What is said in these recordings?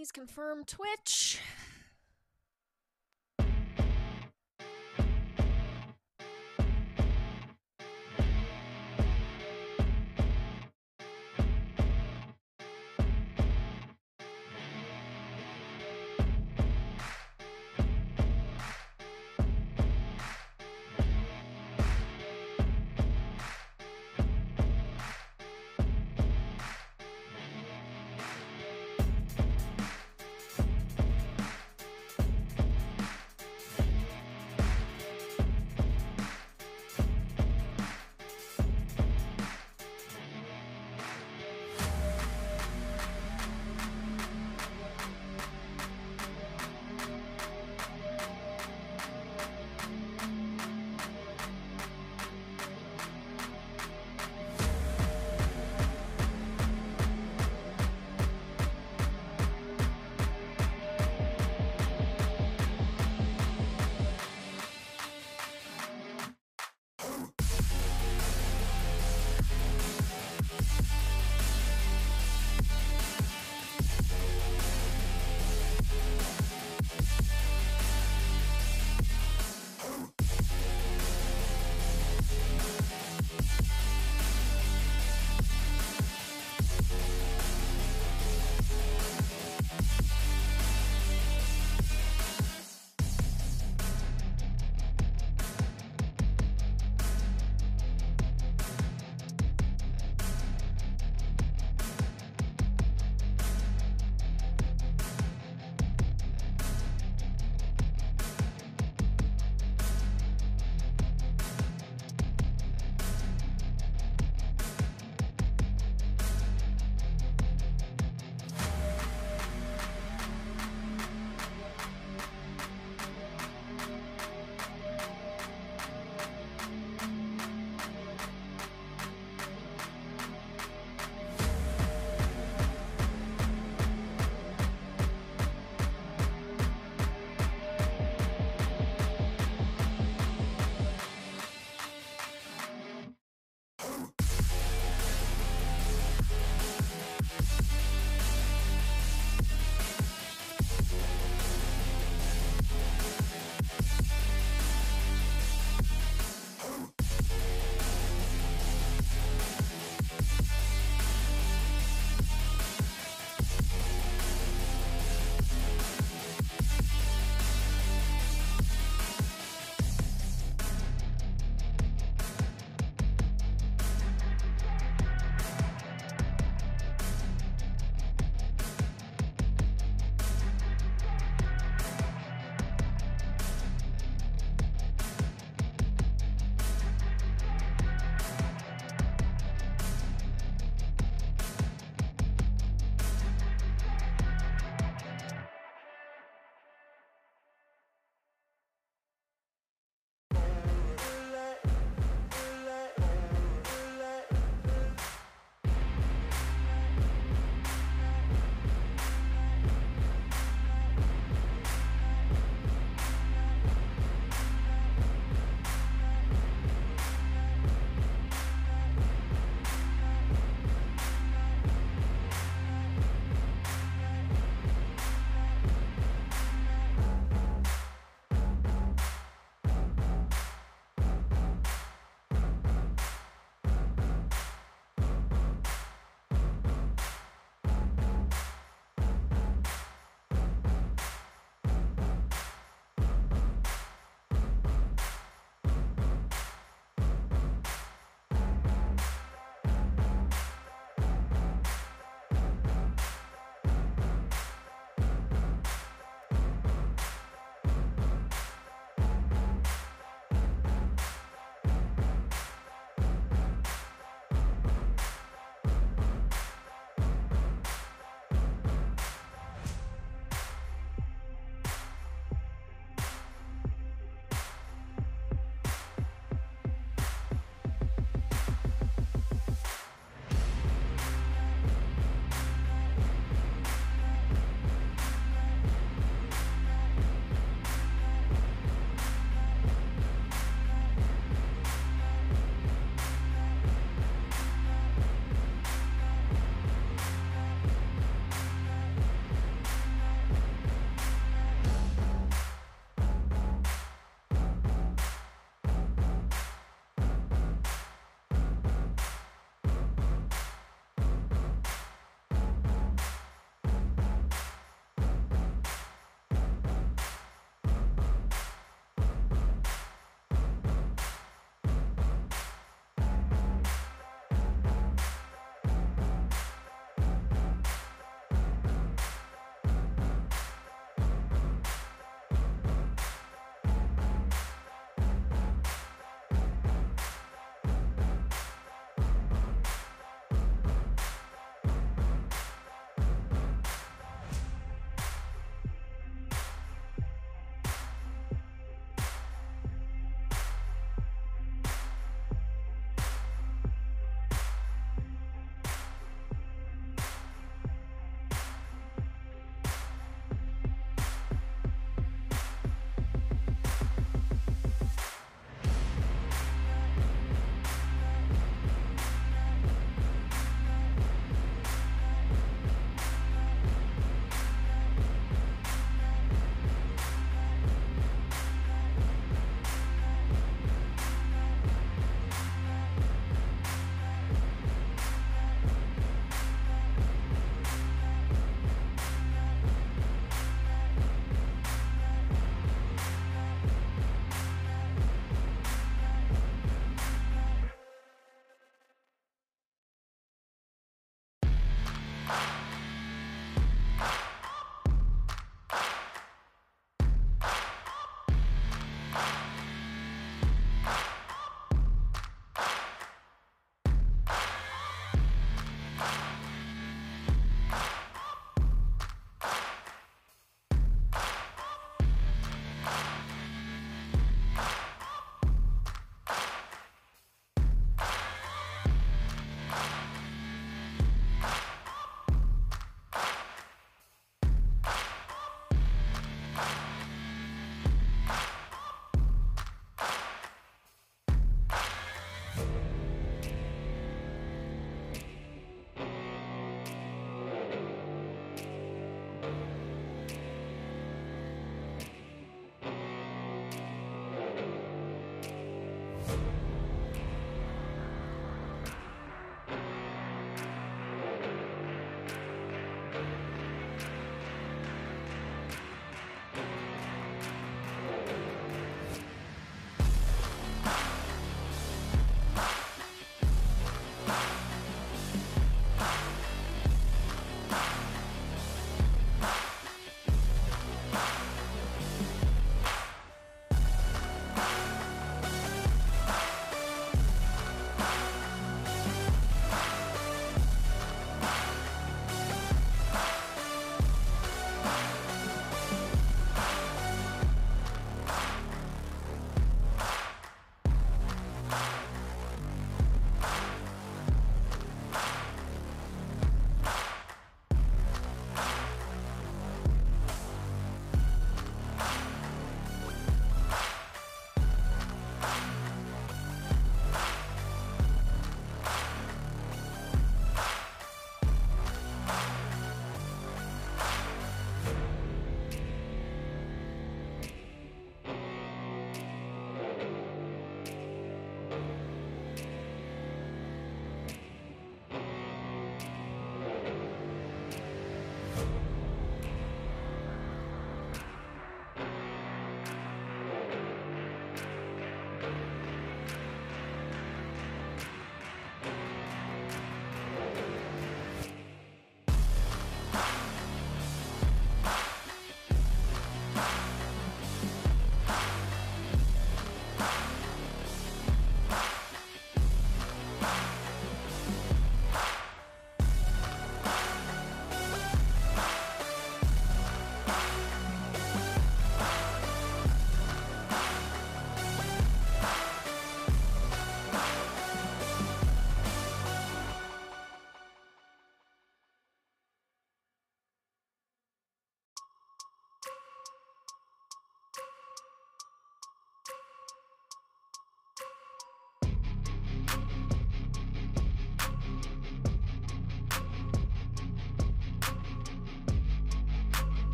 Please confirm Twitch.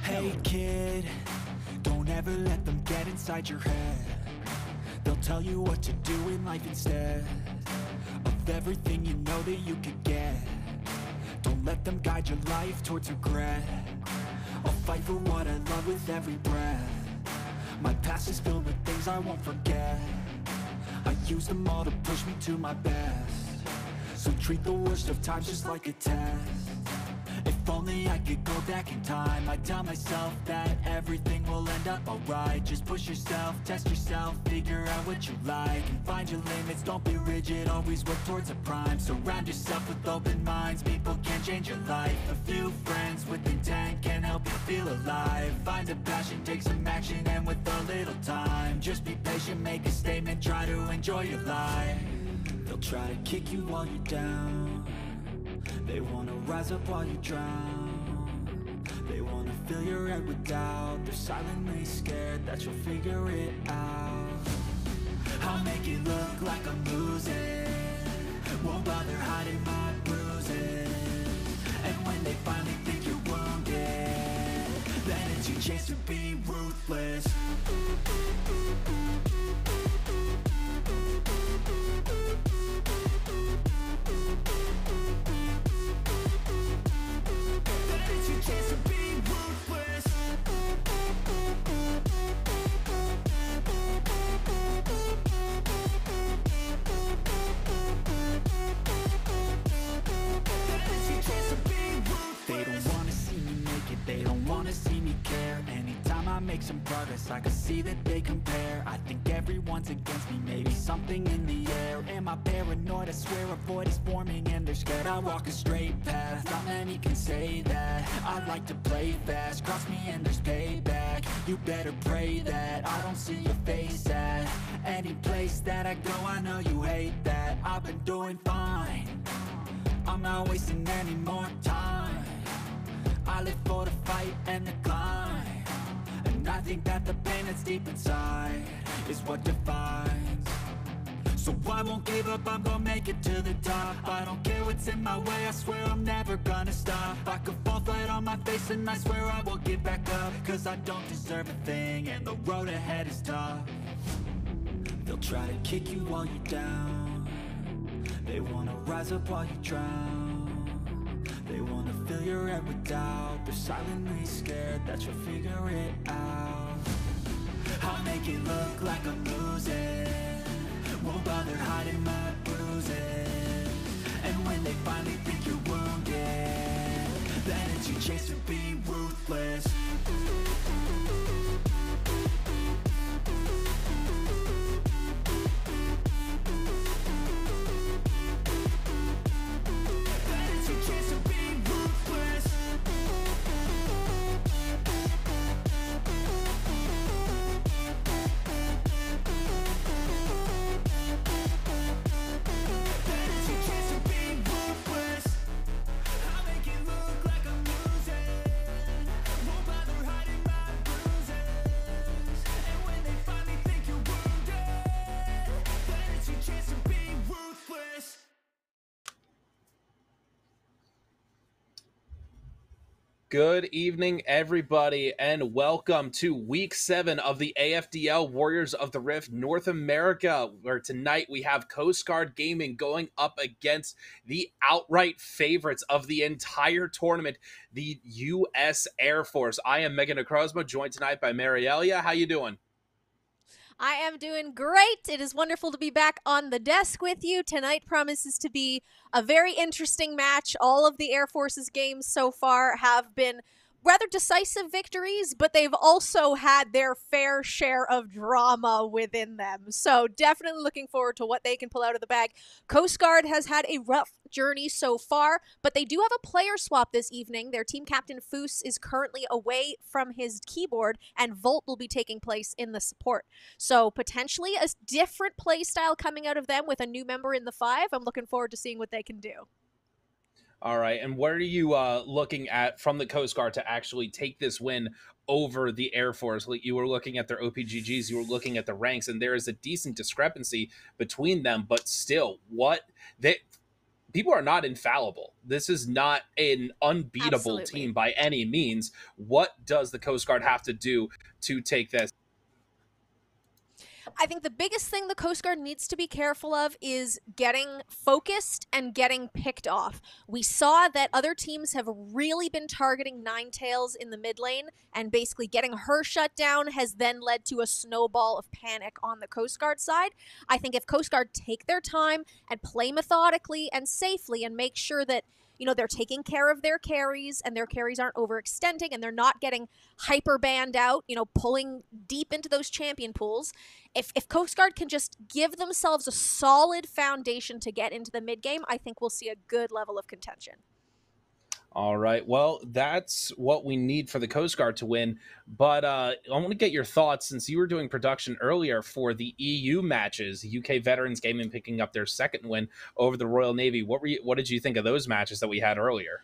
Hey kid, don't ever let them get inside your head. They'll tell you what to do in life instead of everything you know that you could get. Don't let them guide your life towards regret. I'll fight for what I love with every breath. My past is filled with things I won't forget. I use them all to push me to my best. So treat the worst of times just like a test. If only I could go back in time, I'd tell myself that everything will end up alright. Just push yourself, test yourself, figure out what you like, and find your limits, don't be rigid, always work towards a prime. Surround yourself with open minds, people can change your life. A few friends with intent can help you feel alive. Find a passion, take some action, and with a little time, just be patient, make a statement, try to enjoy your life. They'll try to kick you while you're down. They wanna rise up while you drown. They wanna fill your head with doubt. They're silently scared that you'll figure it out. I'll make it look like I'm losing. Won't bother hiding my bruises. And when they finally think you're wounded, then it's your chance to be ruthless. Make some progress, I can see that they compare. I think everyone's against me, maybe something in the air. Am I paranoid? I swear a void is forming and they're scared. I walk a straight path, not many can say that. I like to play fast, cross me and there's payback. You better pray that I don't see your face at any place that I go. I know you hate that. I've been doing fine, I'm not wasting any more time. I live for the fight and the climb. And I think that the pain that's deep inside is what defines. So I won't give up, I'm gonna make it to the top. I don't care what's in my way, I swear I'm never gonna stop. I could fall flat on my face and I swear I will get back up. Cause I don't deserve a thing and the road ahead is tough. They'll try to kick you while you're down. They wanna rise up while you drown. They wanna fill your head with doubt. They're silently scared that you'll figure it out. I'll make it look like I'm losing. Won't bother hiding my bruises. And when they finally think you're wounded, then it's your chance to be ruthless. Good evening, everybody, and welcome to Week 7 of the AFDL Warriors of the Rift North America, where tonight we have Coast Guard Gaming going up against the outright favorites of the entire tournament, the U.S. Air Force. I am Megan Acrosma, joined tonight by Marielia. How you doing? I am doing great. It is wonderful to be back on the desk with you. Tonight promises to be a very interesting match. All of the Air Force's games so far have been rather decisive victories, but they've also had their fair share of drama within them. So definitely looking forward to what they can pull out of the bag. Coast Guard has had a rough journey so far, but they do have a player swap this evening. Their team captain Foos is currently away from his keyboard, and Volt will be taking place in the support. So potentially a different play style coming out of them with a new member in the 5. I'm looking forward to seeing what they can do. All right, and what are you looking at from the Coast Guard to actually take this win over the Air Force? Like, you were looking at their OPGGs, you were looking at the ranks, and there is a decent discrepancy between them, but still, people are not infallible. This is not an unbeatable Absolutely. team by any means. What does the Coast Guard have to do to take this? I think the biggest thing the Coast Guard needs to be careful of is getting focused and getting picked off. We saw that other teams have really been targeting Ninetales in the mid lane, and basically getting her shut down has then led to a snowball of panic on the Coast Guard side. I think if Coast Guard take their time and play methodically and safely and make sure that they're taking care of their carries and their carries aren't overextending and they're not getting hyper banned out, pulling deep into those champion pools. If Coast Guard can just give themselves a solid foundation to get into the mid game, I think we'll see a good level of contention. All right. Well, that's what we need for the Coast Guard to win. But I want to get your thoughts, since you were doing production earlier for the EU matches, UK Veterans Gaming picking up their second win over the Royal Navy. What did you think of those matches that we had earlier?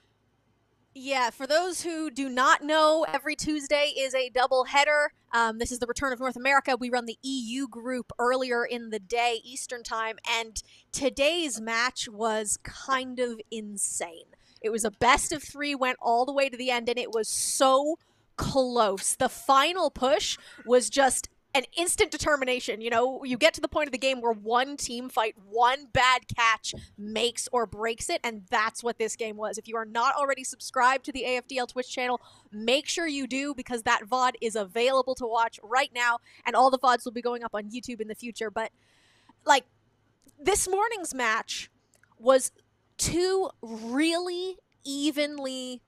Yeah, for those who do not know, every Tuesday is a double header. This is the return of North America. We run the EU group earlier in the day, Eastern time, and today's match was kind of insane. It was a best of 3, went all the way to the end, and it was so close. The final push was just an instant determination. You get to the point of the game where one team fight, one bad catch makes or breaks it, and that's what this game was. If you are not already subscribed to the AFDL Twitch channel, make sure you do, because that VOD is available to watch right now, and all the VODs will be going up on YouTube in the future. But, this morning's match was 2 really evenly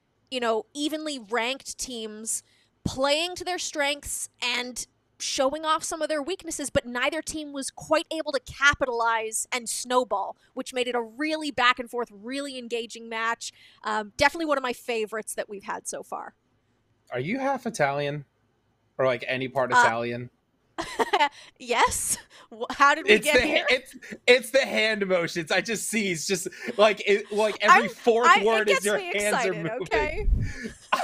ranked teams playing to their strengths and showing off some of their weaknesses, but neither team was quite able to capitalize and snowball, which made it a really back and forth, really engaging match. Definitely one of my favorites that we've had so far. Are you half Italian? Or any part Italian? Yes. How did we get here? It's the hand motions. I just see. It's just every fourth word is your hands are moving. Okay?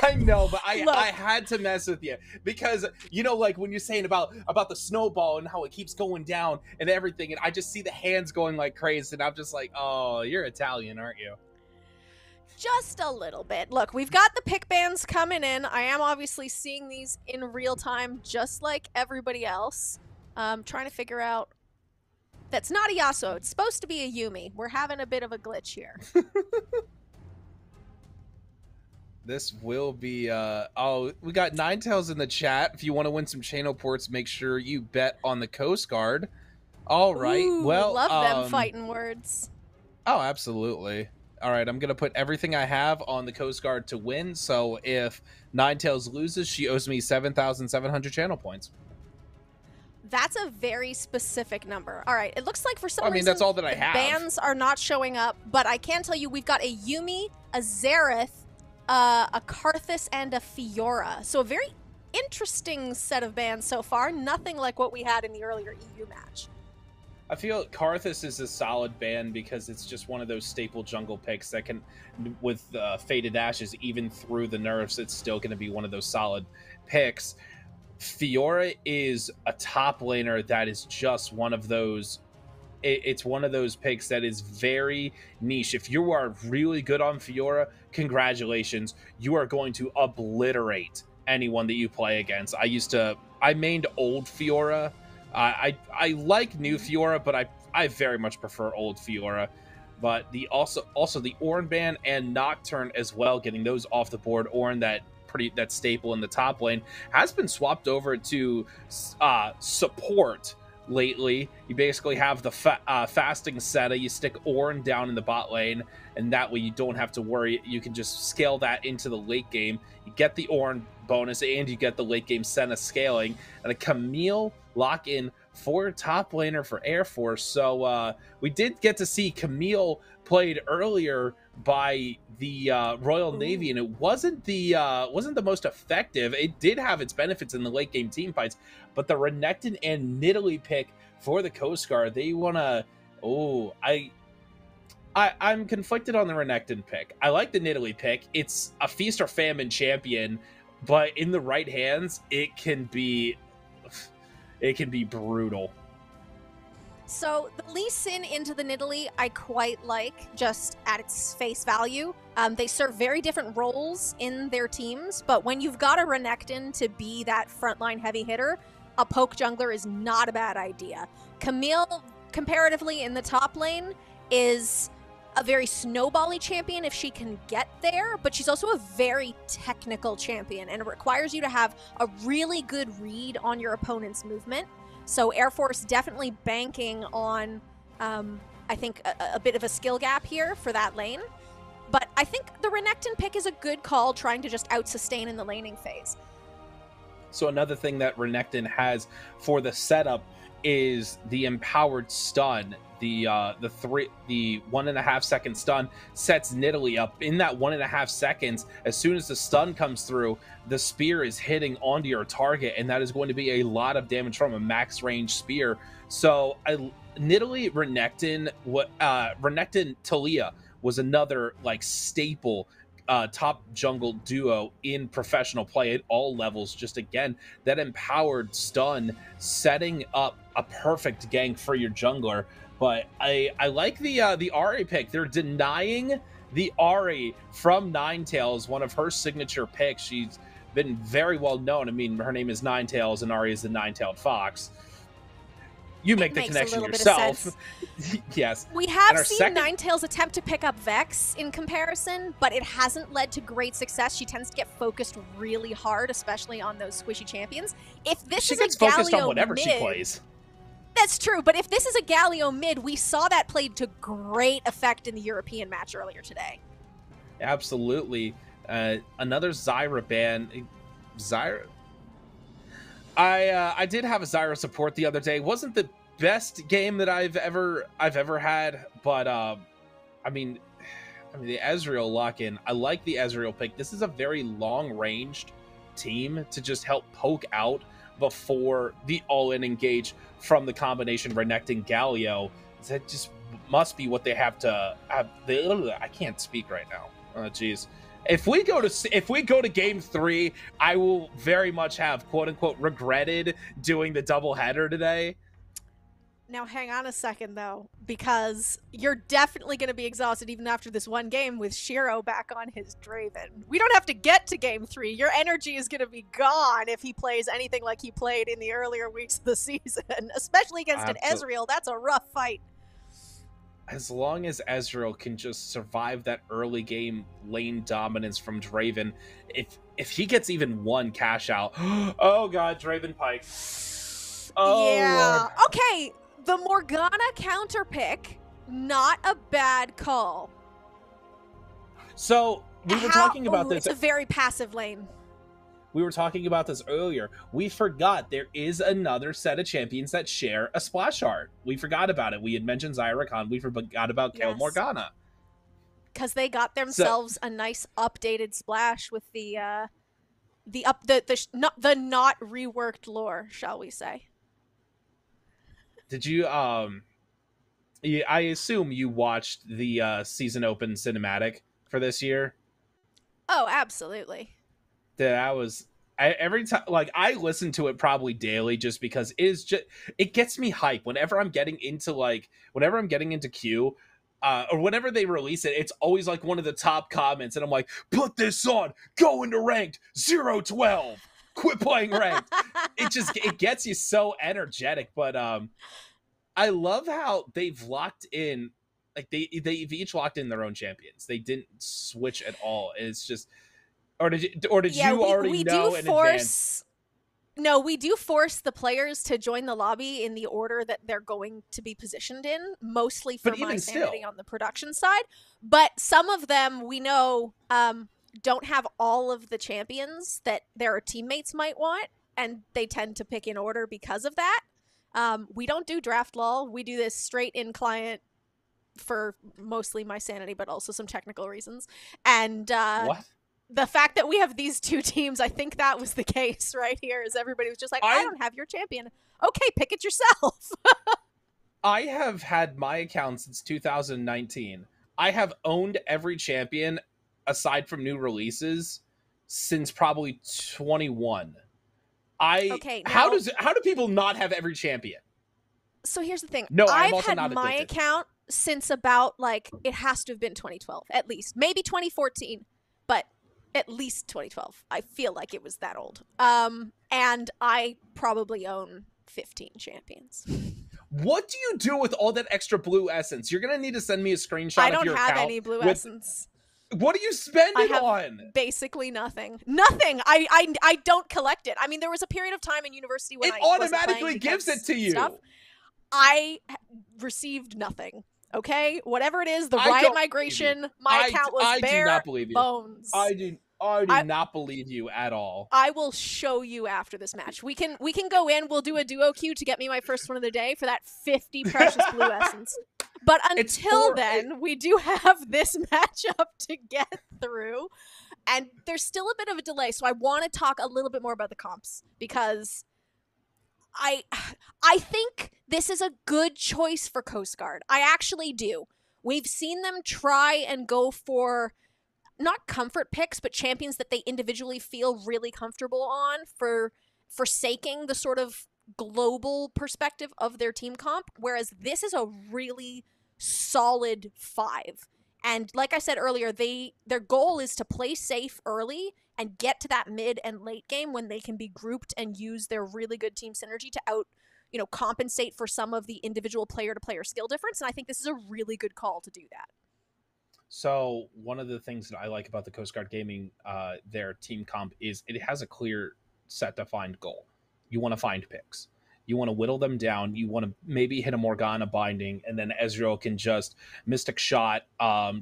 I know, but I had to mess with you because when you're saying about the snowball and how it keeps going down and everything, and I just see the hands going like crazy, and I'm just like, oh, you're Italian, aren't you? Just a little bit. Look, we've got the pick bans coming in. I am obviously seeing these in real time, just like everybody else. Trying to figure out. That's not a Yasuo. It's supposed to be a Yuumi. We're having a bit of a glitch here. This will be, we got Ninetales in the chat. If you want to win some channel ports, make sure you bet on the Coast Guard. All right. Ooh, well, love them fighting words. Oh, absolutely. All right, I'm going to put everything I have on the Coast Guard to win. So if Ninetales loses, she owes me 7,700 channel points. That's a very specific number. All right, it looks like for some reason that's all that I have. Bans are not showing up, but I can tell you we've got a Yuumi, a Xerath, a Karthus, and a Fiora. So a very interesting set of bans so far. Nothing like what we had in the earlier EU match. I feel Karthus is a solid ban because it's just one of those staple jungle picks that can, with Faded Ashes, even through the nerfs, it's still going to be one of those solid picks. Fiora is a top laner that is just one of those. It's one of those picks that is very niche. If you are really good on Fiora, congratulations. You are going to obliterate anyone that you play against. I mained old Fiora. I like new Fiora, but I very much prefer old Fiora. But the also the Ornn ban and Nocturne as well, getting those off the board. Ornn, that staple in the top lane, has been swapped over to support lately. You basically have the fasting Seta. You stick Ornn down in the bot lane, and that way you don't have to worry. You can just scale that into the late game. You get the Ornn bonus, and you get the late game Senna scaling, and a Camille lock-in for top laner for Air Force. So we did get to see Camille played earlier by the Royal Navy, and it wasn't the most effective. It did have its benefits in the late game team fights, but the Renekton and Nidalee pick for the Coast Guard, they wanna. I'm conflicted on the Renekton pick. I like the Nidalee pick. It's a feast or famine champion, but in the right hands, it can be brutal. So the Lee Sin into the Nidalee I quite like, just at its face value. They serve very different roles in their teams, but when you've got a Renekton to be that frontline heavy hitter, a poke jungler is not a bad idea. Camille, comparatively in the top lane, is a very snowbally champion if she can get there, but she's also a very technical champion, and it requires you to have a really good read on your opponent's movement. So Air Force definitely banking on, I think, a bit of a skill gap here for that lane. But I think the Renekton pick is a good call, trying to just out-sustain in the laning phase. So another thing that Renekton has for the setup is the empowered stun. The 1.5 second stun sets Nidalee up. In that 1.5 seconds, as soon as the stun comes through, the spear is hitting onto your target, and that is going to be a lot of damage from a max range spear. So Nidalee Renekton Talia was another like staple top jungle duo in professional play at all levels. Just again, that empowered stun setting up a perfect gank for your jungler. But I like the Ahri pick. They're denying the Ahri from Ninetales, one of her signature picks. She's been very well known. I mean, her name is Ninetales, and Ahri is the nine-tailed fox. You make the connection yourself. Yes. We have seen Ninetales attempt to pick up Vex in comparison, but it hasn't led to great success. She tends to get focused really hard, especially on those squishy champions. If this she is gets a focused Galio on whatever mid, she plays. That's true, but if this is a Galio mid, we saw that played to great effect in the European match earlier today. Absolutely. Another Zyra ban. Zyra. I did have a Zyra support the other day. Wasn't the best game that I've ever had, but I mean the Ezreal lock-in. I like the Ezreal pick. This is a very long-ranged team to just help poke out before the all-in engage from the combination Renekton Galio. That just must be what they have to have. I can't speak right now. Oh jeez. If we go to game 3, I will very much have quote unquote regretted doing the double header today. Now hang on a second though, because you're definitely going to be exhausted even after this one game with Shiro back on his Draven. We don't have to get to game 3. Your energy is going to be gone if he plays anything like he played in the earlier weeks of the season, especially against an Ezreal. That's a rough fight. As long as Ezreal can just survive that early game lane dominance from Draven, if he gets even one cash out, oh god, Draven Pike. Oh yeah. Lord. Okay. The Morgana counter pick, not a bad call. So we were talking about this. It's a very passive lane. We were talking about this earlier. We forgot there is another set of champions that share a splash art. We forgot about it. We had mentioned Zyra Khan. We forgot about Kayle Morgana. Because they got themselves a nice updated splash with the not reworked lore, shall we say. Did you I assume you watched the season open cinematic for this year? Oh, absolutely. That was every time, like I listen to it probably daily just because it gets me hype whenever I'm getting into Q or whenever they release it. It's always like one of the top comments, and I'm like, put this on, go into ranked 0-12, quit playing ranked. it gets you so energetic. But I love how they've locked in, like they've each locked in their own champions. They didn't switch at all. It's just, or did you already know in advance? No, we do force the players to join the lobby in the order that they're going to be positioned in, mostly for my sanity on the production side. But some of them we know don't have all of the champions that their teammates might want, and they tend to pick in order because of that. We don't do draft lol. We do this straight in client for mostly my sanity, but also some technical reasons. And what? The fact that we have these two teams, I think that was the case right here, is everybody was just like, I don't have your champion. Okay, pick it yourself. I have had my account since 2019. I have owned every champion aside from new releases since probably 21. How do people not have every champion? So here's the thing. No, I am I've also had not my addicted. account since about, like, it has to have been 2012, at least. Maybe 2014, but at least 2012. I feel like it was that old. And I probably own 15 champions. What do you do with all that extra blue essence? You're gonna need to send me a screenshot I of don't your have account any blue with essence. what do you spend I it have on? basically nothing. Nothing. I don't collect it. I mean, there was a period of time in university when It I wasn't playing automatically because gives it to stuff. you. I received nothing. Okay, whatever it is, the I riot don't believe you. migration, my account was I do bare not believe you. bones. I do I not believe you at all. I will show you after this match. We can go in. We'll do a duo queue to get me my first win of the day for that 50 precious blue essence. But until then, we do have this matchup to get through, and there's still a bit of a delay. So I want to talk a little bit more about the comps because I think this is a good choice for Coast Guard. I actually do. We've seen them try and go for not comfort picks, but champions that they individually feel really comfortable on for forsaking the sort of global perspective of their team comp, whereas this is a really solid 5. And like I said earlier, their goal is to play safe early and get to that mid and late game when they can be grouped and use their really good team synergy to compensate for some of the individual player to player skill difference. And I think this is a really good call to do that. So one of the things that I like about the Coast Guard Gaming, their team comp, is it has a clear set defined goal. You want to find picks. You want to whittle them down. You want to maybe hit a Morgana binding, and then Ezreal can just Mystic Shot,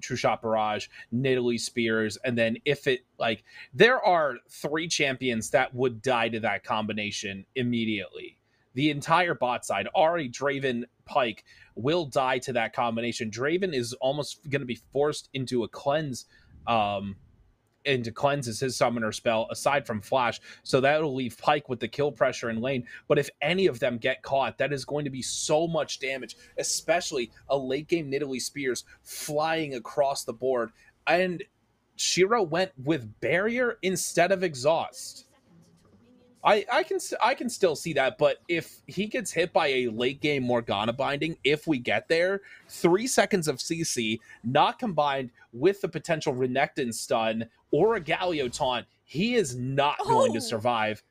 True Shot Barrage, Nidalee Spears, and then if it, like, there are 3 champions that would die to that combination immediately. The entire bot side, Ahri, Draven, Pyke, will die to that combination. Draven is almost going to be forced into a cleanse, into cleanse as his summoner spell, aside from Flash. So that'll leave Pyke with the kill pressure in lane. But if any of them get caught, that is going to be so much damage, especially a late game Nidalee Spears flying across the board. And Shiro went with Barrier instead of Exhaust. I can still see that, but if he gets hit by a late game Morgana binding, if we get there, 3 seconds of CC, not combined with the potential Renekton stun or a Galio taunt, he is not going to survive.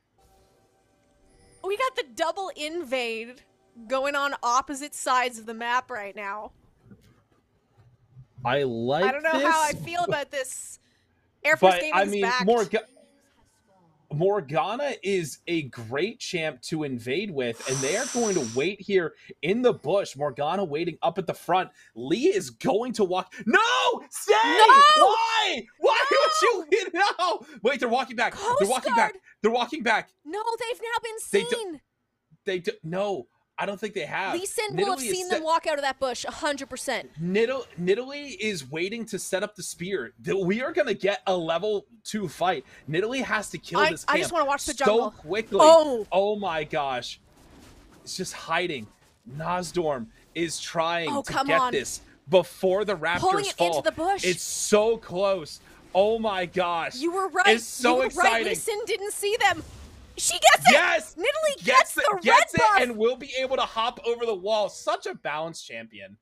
We got the double invade going on opposite sides of the map right now. I don't know how I feel about this. Air Force Gaming's back. Morgana is a great champ to invade with, and they are going to wait here in the bush. Morgana waiting up at the front. Lee is going to walk. No! Stay! No! Why? Why would you? No! Wait, they're walking back. They're walking back. They're walking back. No, they've now been seen. No. I don't think they have. Lee Sin will have seen them walk out of that bush 100%. Nidalee is waiting to set up the spear. We are going to get a level 2 fight. Nidalee has to kill this camp I just want to watch the jungle. so quickly. Oh my gosh. It's just hiding. Nozdorm is trying to get this before the Raptors pulling it fall. Into the bush. It's so close. Oh my gosh. You were right. It's so exciting. Right. Lee Sin didn't see them. She gets it! Yes! Nidalee gets the red buff! And will be able to hop over the wall. Such a balanced champion.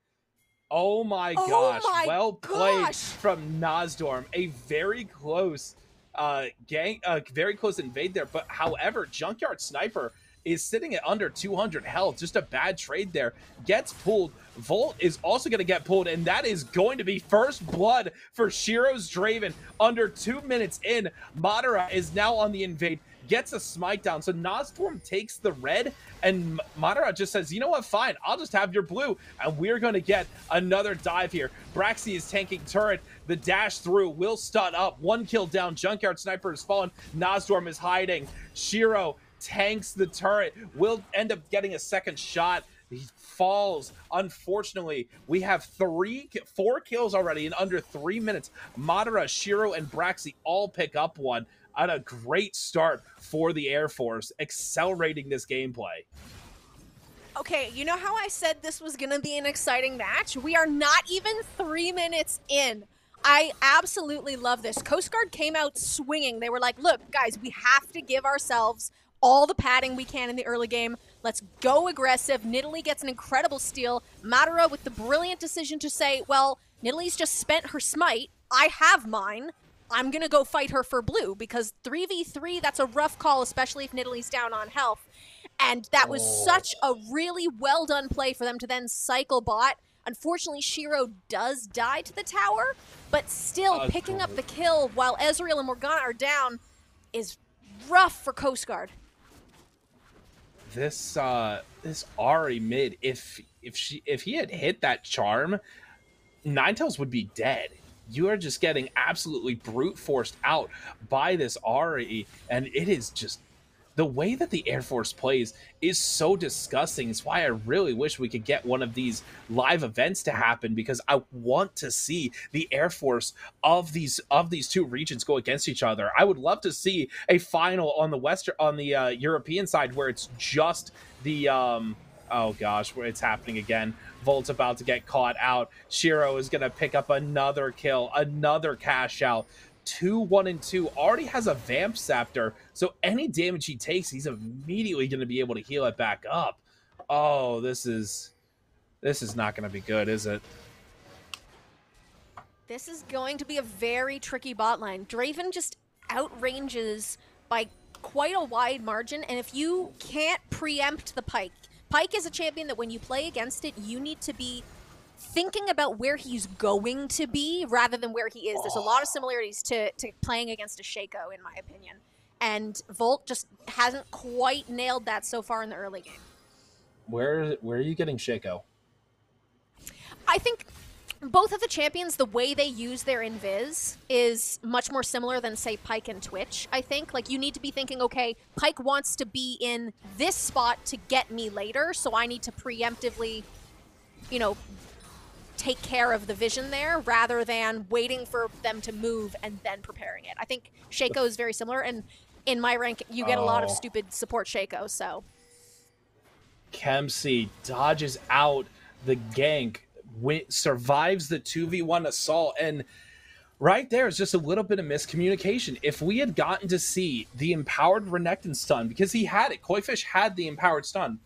Oh my gosh. Well played from Nozdorm. A very close very close invade there. But however, Junkyard Sniper is sitting at under 200 health. Just a bad trade there. Gets pulled. Volt is also going to get pulled, and that is going to be first blood for Shiro's Draven. Under 2 minutes in, Madara is now on the invade. Gets a smite down. So Nozdorm takes the red, and Madara just says, you know what, fine, I'll just have your blue, and we're going to get another dive here. Braxy is tanking turret. The dash through will stun up. 1 kill down. Junkyard Sniper has fallen. Nozdorm is hiding. Shiro tanks the turret. Will end up getting a second shot. He falls. Unfortunately, we have 4 kills already in under 3 minutes. Madara, Shiro, and Braxy all pick up one. On a great start for the Air Force, accelerating this gameplay. Okay, you know how I said this was going to be an exciting match? We are not even 3 minutes in. I absolutely love this. Coast Guard came out swinging. They were like, look, guys, we have to give ourselves all the padding we can in the early game. Let's go aggressive. Nidalee gets an incredible steal. Madara with the brilliant decision to say, well, Nidalee's just spent her smite. I have mine. I'm going to go fight her for blue because 3v3, that's a rough call, especially if Nidalee's down on health. And that was such a really well done play for them to then cycle bot. Unfortunately, Shiro does die to the tower, but still picking up the kill while Ezreal and Morgana are down is rough for Coast Guard. This Ahri mid, if he had hit that charm, Ninetales would be dead. You are just getting absolutely brute forced out by this Ahri, and it is just the way that the Air Force plays is so disgusting. It's why I really wish we could get one of these live events to happen, because I want to see the Air Force of these two regions go against each other. I would love to see a final on the European side where it's just the oh gosh, where it's happening again. Volt's about to get caught out. Shiro is gonna pick up another kill, another cash out. 2, 1, and 2 already has a Vamp Scepter, so any damage he takes, he's immediately going to be able to heal it back up. Oh, this is not going to be good, is it? This is going to be a very tricky bot line. Draven just outranges by quite a wide margin, and if you can't preempt the Pyke, Pyke is a champion that when you play against it, you need to be thinking about where he's going to be rather than where he is. There's a lot of similarities to playing against a Shaco, in my opinion. And Volt just hasn't quite nailed that so far in the early game. Where are you getting Shaco? I think both of the champions, the way they use their invis is much more similar than, say, Pyke and Twitch, I think. Like, you need to be thinking, okay, Pyke wants to be in this spot to get me later, so I need to preemptively, you know, take care of the vision there rather than waiting for them to move and then preparing it. I think Shaco is very similar, and in my rank, you get a lot of stupid support Shaco, so. Kempsey dodges out the gank, survives the 2v1 assault, and right there is just a little bit of miscommunication. If we had gotten to see the empowered Renekton stun, because he had it, Koifish had the empowered stun,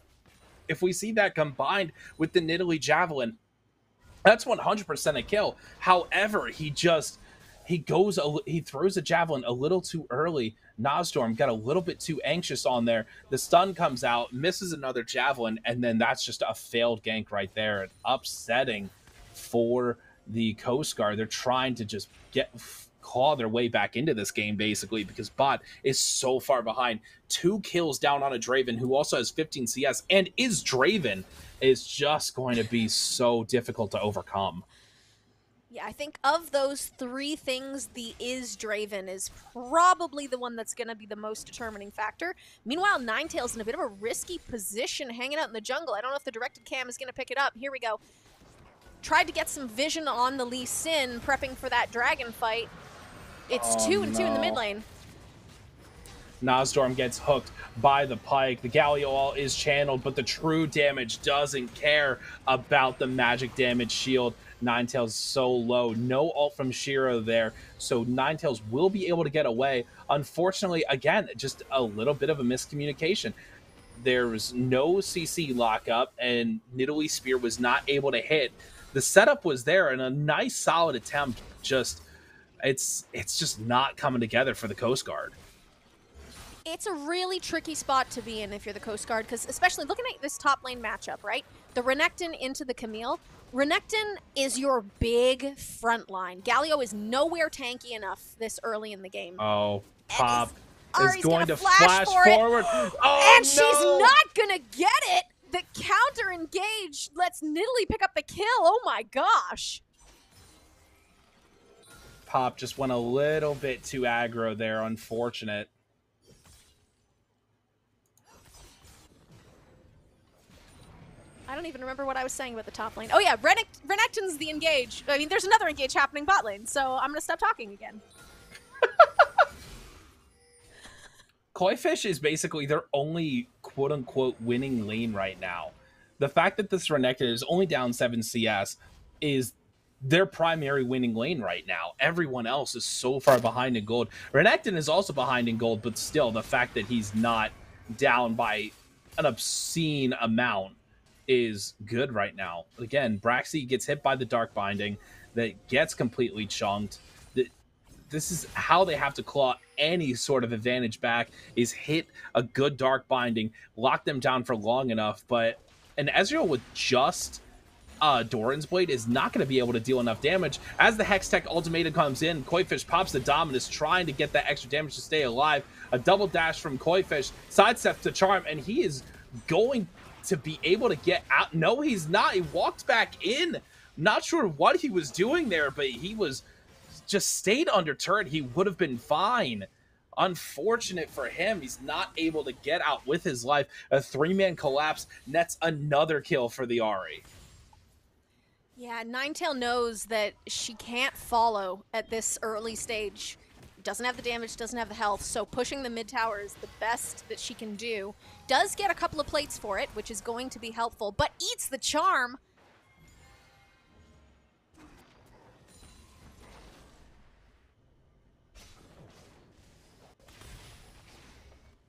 if we see that combined with the Nidalee Javelin, that's 100% a kill. However, he throws a javelin a little too early. Nozdorm got a little bit too anxious on there. The stun comes out, misses another javelin, and then that's just a failed gank right there. And upsetting for the Coast Guard. They're trying to just claw their way back into this game, basically, because bot is so far behind. 2 kills down on a Draven, who also has 15 CS and is Draven, is just going to be so difficult to overcome. Yeah, I think of those 3 things, the is Draven is probably the one that's going to be the most determining factor. Meanwhile, Ninetales in a bit of a risky position hanging out in the jungle. I don't know if the directed cam is going to pick it up. Here we go. Tried to get some vision on the Lee Sin, prepping for that dragon fight. It's 2 and 2 in the mid lane. Nozdorm gets hooked by the Pyke. The Galio ult is channeled, but the true damage doesn't care about the magic damage shield. Ninetales so low. No ult from Shiro there, so Ninetales will be able to get away. Unfortunately, again, just a little bit of a miscommunication. There was no CC lockup, and Nidalee Spear was not able to hit. The setup was there, and a nice solid attempt. Just it's just not coming together for the Coast Guard. It's a really tricky spot to be in if you're the Coast Guard, because especially looking at this top lane matchup, right? The Renekton into the Camille. Renekton is your big front line. Galio is nowhere tanky enough this early in the game. Oh, Pop is going to flash forward. Oh, and she's not going to get it. The counter engage lets Nidalee pick up the kill. Oh my gosh. Pop just went a little bit too aggro there. Unfortunate. I don't even remember what I was saying about the top lane. Oh yeah, Renekton's the engage. I mean, there's another engage happening bot lane, so I'm going to stop talking again. Koifish is basically their only quote-unquote winning lane right now. The fact that this Renekton is only down 7 CS is their primary winning lane right now. Everyone else is so far behind in gold. Renekton is also behind in gold, but still, the fact that he's not down by an obscene amount is good right now. Again, Braxy gets hit by the Dark Binding that gets completely chunked. This is how they have to claw any sort of advantage back, is hit a good Dark Binding, lock them down for long enough. But an Ezreal with just Doran's Blade is not going to be able to deal enough damage. As the Hextech ultimatum comes in, Koifish pops the Dominus, trying to get that extra damage to stay alive. A double dash from Koifish, sidesteps to Charm, and he is going to be able to get out. No, he's not. He walked back in. Not sure what he was doing there, but he was just stayed under turret. He would have been fine. Unfortunate for him, he's not able to get out with his life. A 3-man collapse nets another kill for the Ahri. Yeah, Ninetale knows that she can't follow at this early stage. Doesn't have the damage, doesn't have the health, so pushing the mid tower is the best that she can do. Does get a couple of plates for it, which is going to be helpful, but eats the charm.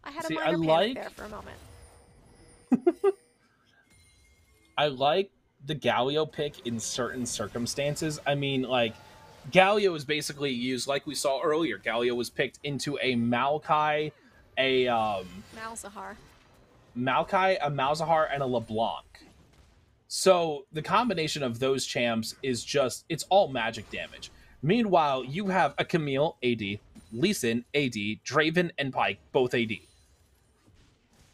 I had a minor panic there for a moment. I like the Galio pick in certain circumstances. I mean, like, Galio is basically used like we saw earlier. Galio was picked into a Maokai, a Malzahar, a Malzahar, and a LeBlanc. So the combination of those champs is just, it's all magic damage. Meanwhile, you have a Camille AD, Lee Sin AD, Draven and Pyke both AD.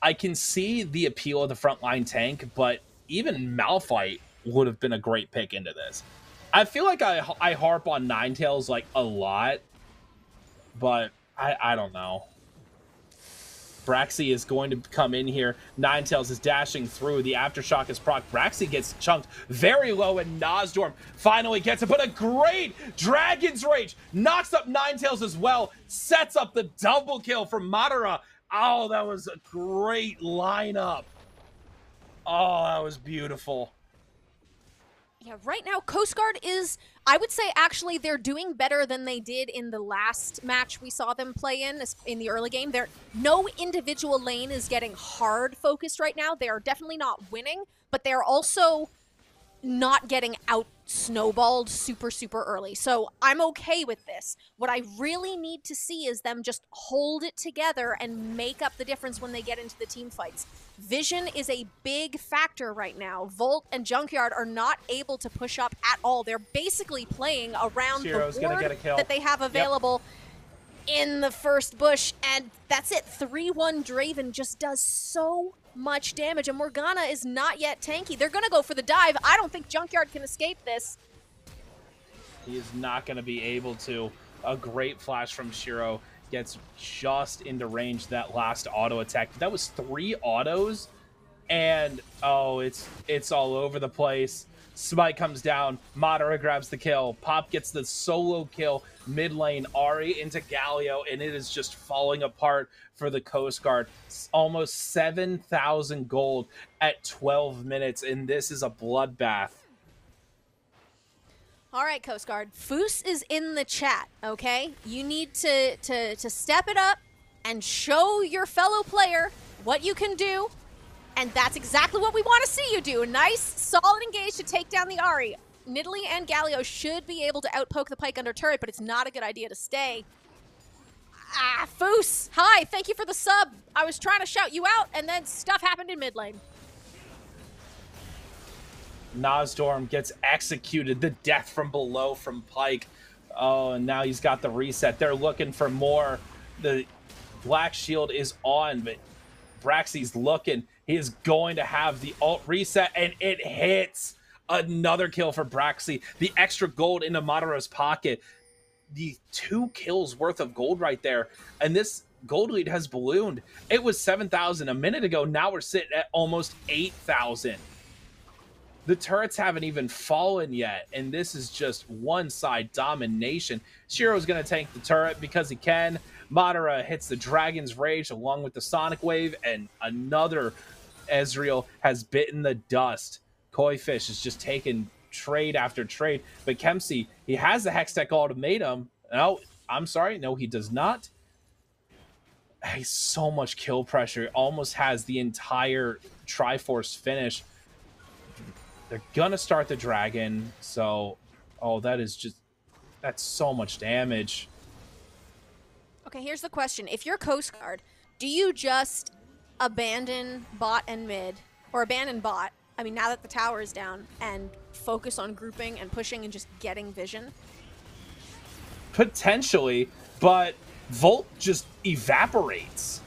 I can see the appeal of the frontline tank, but even Malphite would have been a great pick into this. I feel like I harp on Ninetales like a lot, but I don't know. Braxy is going to come in here. Ninetales is dashing through. The Aftershock is proc. Braxy gets chunked very low, and Nozdorm finally gets it. But a great Dragon's Rage knocks up Ninetales as well. Sets up the double kill from Madara. Oh, that was a great lineup. Oh, that was beautiful. Yeah, right now, Coast Guard is, I would say, actually, they're doing better than they did in the last match we saw them play in the early game. No individual lane is getting hard focused right now. They are definitely not winning, but they're also not getting out snowballed super, super early. So I'm okay with this. What I really need to see is them just hold it together and make up the difference when they get into the team fights. Vision is a big factor right now. Volt and Junkyard are not able to push up at all. They're basically playing around Shiro's the gonna ward get a kill that they have available in the first bush, and that's it. 3-1 Draven just does so much damage, and Morgana is not yet tanky. They're gonna go for the dive. I don't think Junkyard can escape this. He is not going to be able to. A great flash from Shiro. Gets just into range that last auto attack. That was 3 autos, and oh, it's all over the place. Smite comes down. Madara grabs the kill. Pop gets the solo kill mid lane. Ahri into Galio, and it is just falling apart for the Coast Guard. Almost 7,000 gold at 12 minutes, and this is a bloodbath. All right, Coast Guard. Foos is in the chat, okay? You need to step it up and show your fellow player what you can do, and that's exactly what we want to see you do. A nice, solid engage to take down the Ahri. Nidalee and Galio should be able to outpoke the Pyke under turret, but it's not a good idea to stay. Ah, Foos! Hi, thank you for the sub. I was trying to shout you out, and then stuff happened in mid lane. Nozdorm gets executed. The death from below from Pyke. Oh, and now he's got the reset. They're looking for more. The Black Shield is on, but Braxy's looking. He is going to have the ult reset, and it hits. Another kill for Braxy. The extra gold into Madara's pocket. The 2 kills worth of gold right there. And this gold lead has ballooned. It was 7,000 a minute ago. Now we're sitting at almost 8,000. The turrets haven't even fallen yet, and this is just one-side domination. Shiro's going to tank the turret because he can. Madara hits the Dragon's Rage along with the Sonic Wave, and another Ezreal has bitten the dust. Koi Fish is just taking trade after trade, but Kempsey, he has the Hextech ultimatum. No, I'm sorry, no, he does not. He's so much kill pressure. Almost has the entire Triforce finish. They're gonna start the dragon. So, oh, that's so much damage. Okay, here's the question. If you're Coast Guard, do you just abandon bot and mid, or abandon bot, I mean, now that the tower is down, and focus on grouping and pushing and just getting vision? Potentially, but Volt just evaporates.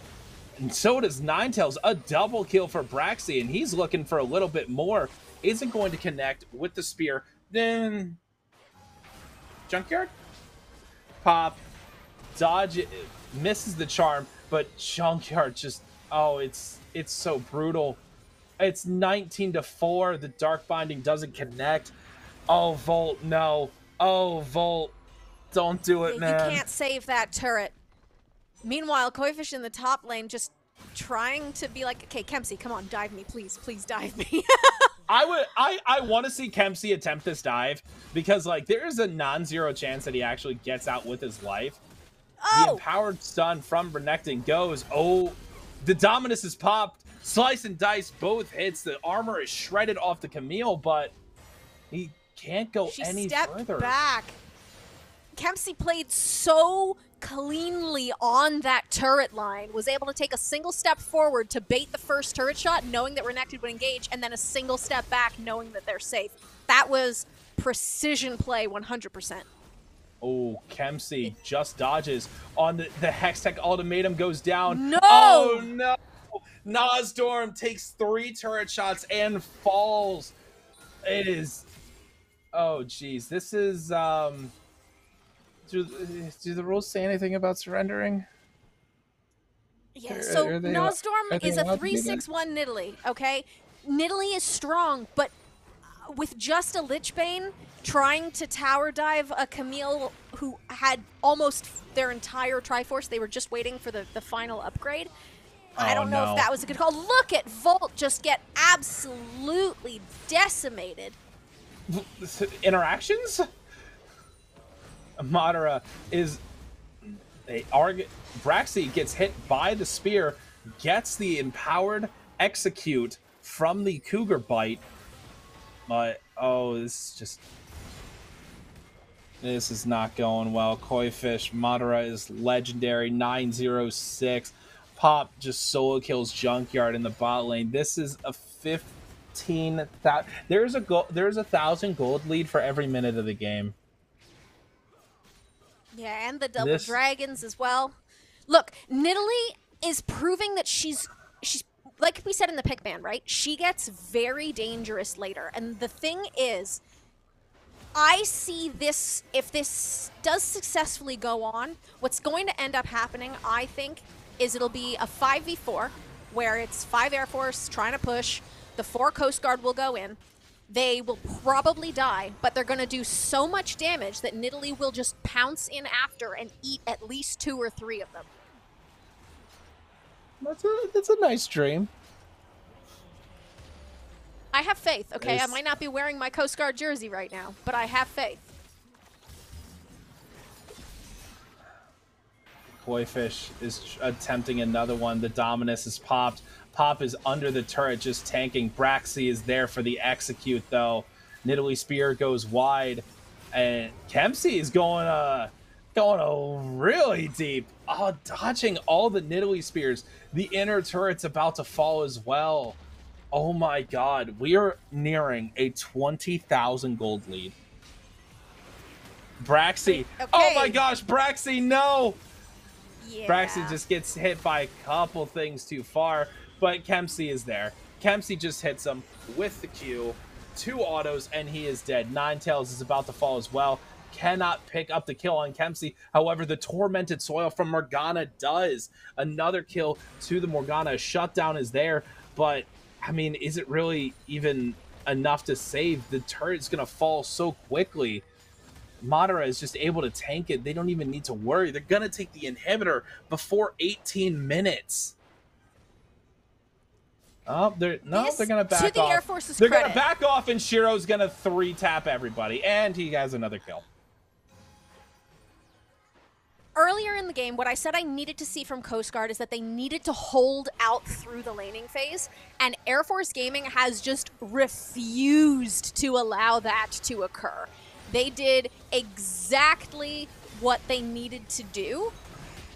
And so does Ninetales. A double kill for Braxy, and he's looking for a little bit more. Isn't going to connect with the spear. Then Junkyard? Pop. Dodge it, misses the charm, but Junkyard just, oh, it's so brutal. It's 19-4. The Dark Binding doesn't connect. Oh, Volt, no. Oh, Volt, don't do it, man. You can't save that turret. Meanwhile, Koifish in the top lane just trying to be like, okay, Kempsey, come on, dive me, please dive me. I want to see Kempsey attempt this dive, because like there is a non-zero chance that he actually gets out with his life. Oh! The empowered stun from Renekton goes. Oh, the Dominus is popped. Slice and dice, both hits. The armor is shredded off the Camille, but he can't go any further. She stepped back. Kempsey played so cleanly on that turret line, was able to take a single step forward to bait the first turret shot, knowing that Renekton would engage, and then a single step back, knowing that they're safe. That was precision play 100%. Oh, Kempsey just dodges on the Hextech ultimatum goes down. No! Oh, no! Nosdorm takes 3 turret shots and falls. It is... Oh, geez. This is... Do the rules say anything about surrendering? Yeah, so Nosdorm is a 3-6-1 Nidalee, okay? Nidalee is strong, but with just a Lichbane trying to tower dive a Camille who had almost their entire Triforce, they were just waiting for the final upgrade. I don't know if that was a good call. Look at Volt just get absolutely decimated. Interactions? Madara is... Braxy gets hit by the spear, gets the empowered execute from the Cougar Bite. But, oh, this is not going well. Koifish, Madara is legendary, 906. Pop just solo kills Junkyard in the bot lane. This is a 15,000. There's a 1,000 gold lead for every minute of the game. Yeah, and the double dragons as well. Look, Nidalee is proving that she's like we said in the pick ban, right? She gets very dangerous later. And the thing is, I see this, if this does successfully go on, what's going to end up happening, I think, is it'll be a 5v4 where it's 5 Air Force trying to push, the 4 Coast Guard will go in, they will probably die, but they're going to do so much damage that Nidalee will just pounce in after and eat at least 2 or 3 of them. That's a nice dream. I have faith, okay? I might not be wearing my Coast Guard jersey right now, but I have faith. Koifish is attempting another one. The Dominus is popped. Pop is under the turret, just tanking. Braxy is there for the execute, though. Nidalee Spear goes wide, and Kempsey is going really deep. Oh, dodging all the Nidalee Spears. The inner turret's about to fall as well. Oh my god, we are nearing a 20,000 gold lead. Braxy. Okay. Oh my gosh, Braxy, no! Yeah. Braxy just gets hit by a couple things too far, but Kempsey is there. Kempsey just hits him with the Q. 2 autos, and he is dead. Ninetales is about to fall as well. Cannot pick up the kill on Kempsey. However, the Tormented Soil from Morgana does. Another kill to the Morgana. Shutdown is there, but, I mean, is it really even enough to save? The turret's going to fall so quickly. Madara is just able to tank it. They don't even need to worry. They're going to take the inhibitor before 18 minutes. Oh, they're going to back off. Air Force's they're going to back off, and Shiro's going to 3-tap everybody. And he has another kill. earlier in the game, what I said I needed to see from Coast Guard is that they needed to hold out through the laning phase, and Air Force Gaming has just refused to allow that to occur. They did exactly what they needed to do,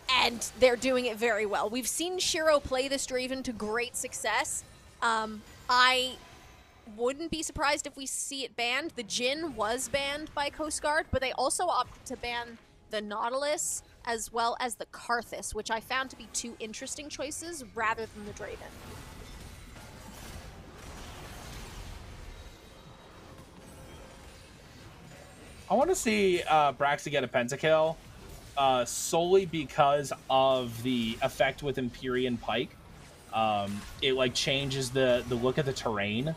and they're doing it very well. We've seen Shiro play this Draven to great success. I wouldn't be surprised if we see it banned. The Jhin was banned by Coast Guard, but they also opted to ban the Nautilus as well as the Karthus, which I found to be two interesting choices rather than the Draven. I want to see Braxy get a pentakill solely because of the effect with Empyrean Pike. It like changes the look of the terrain.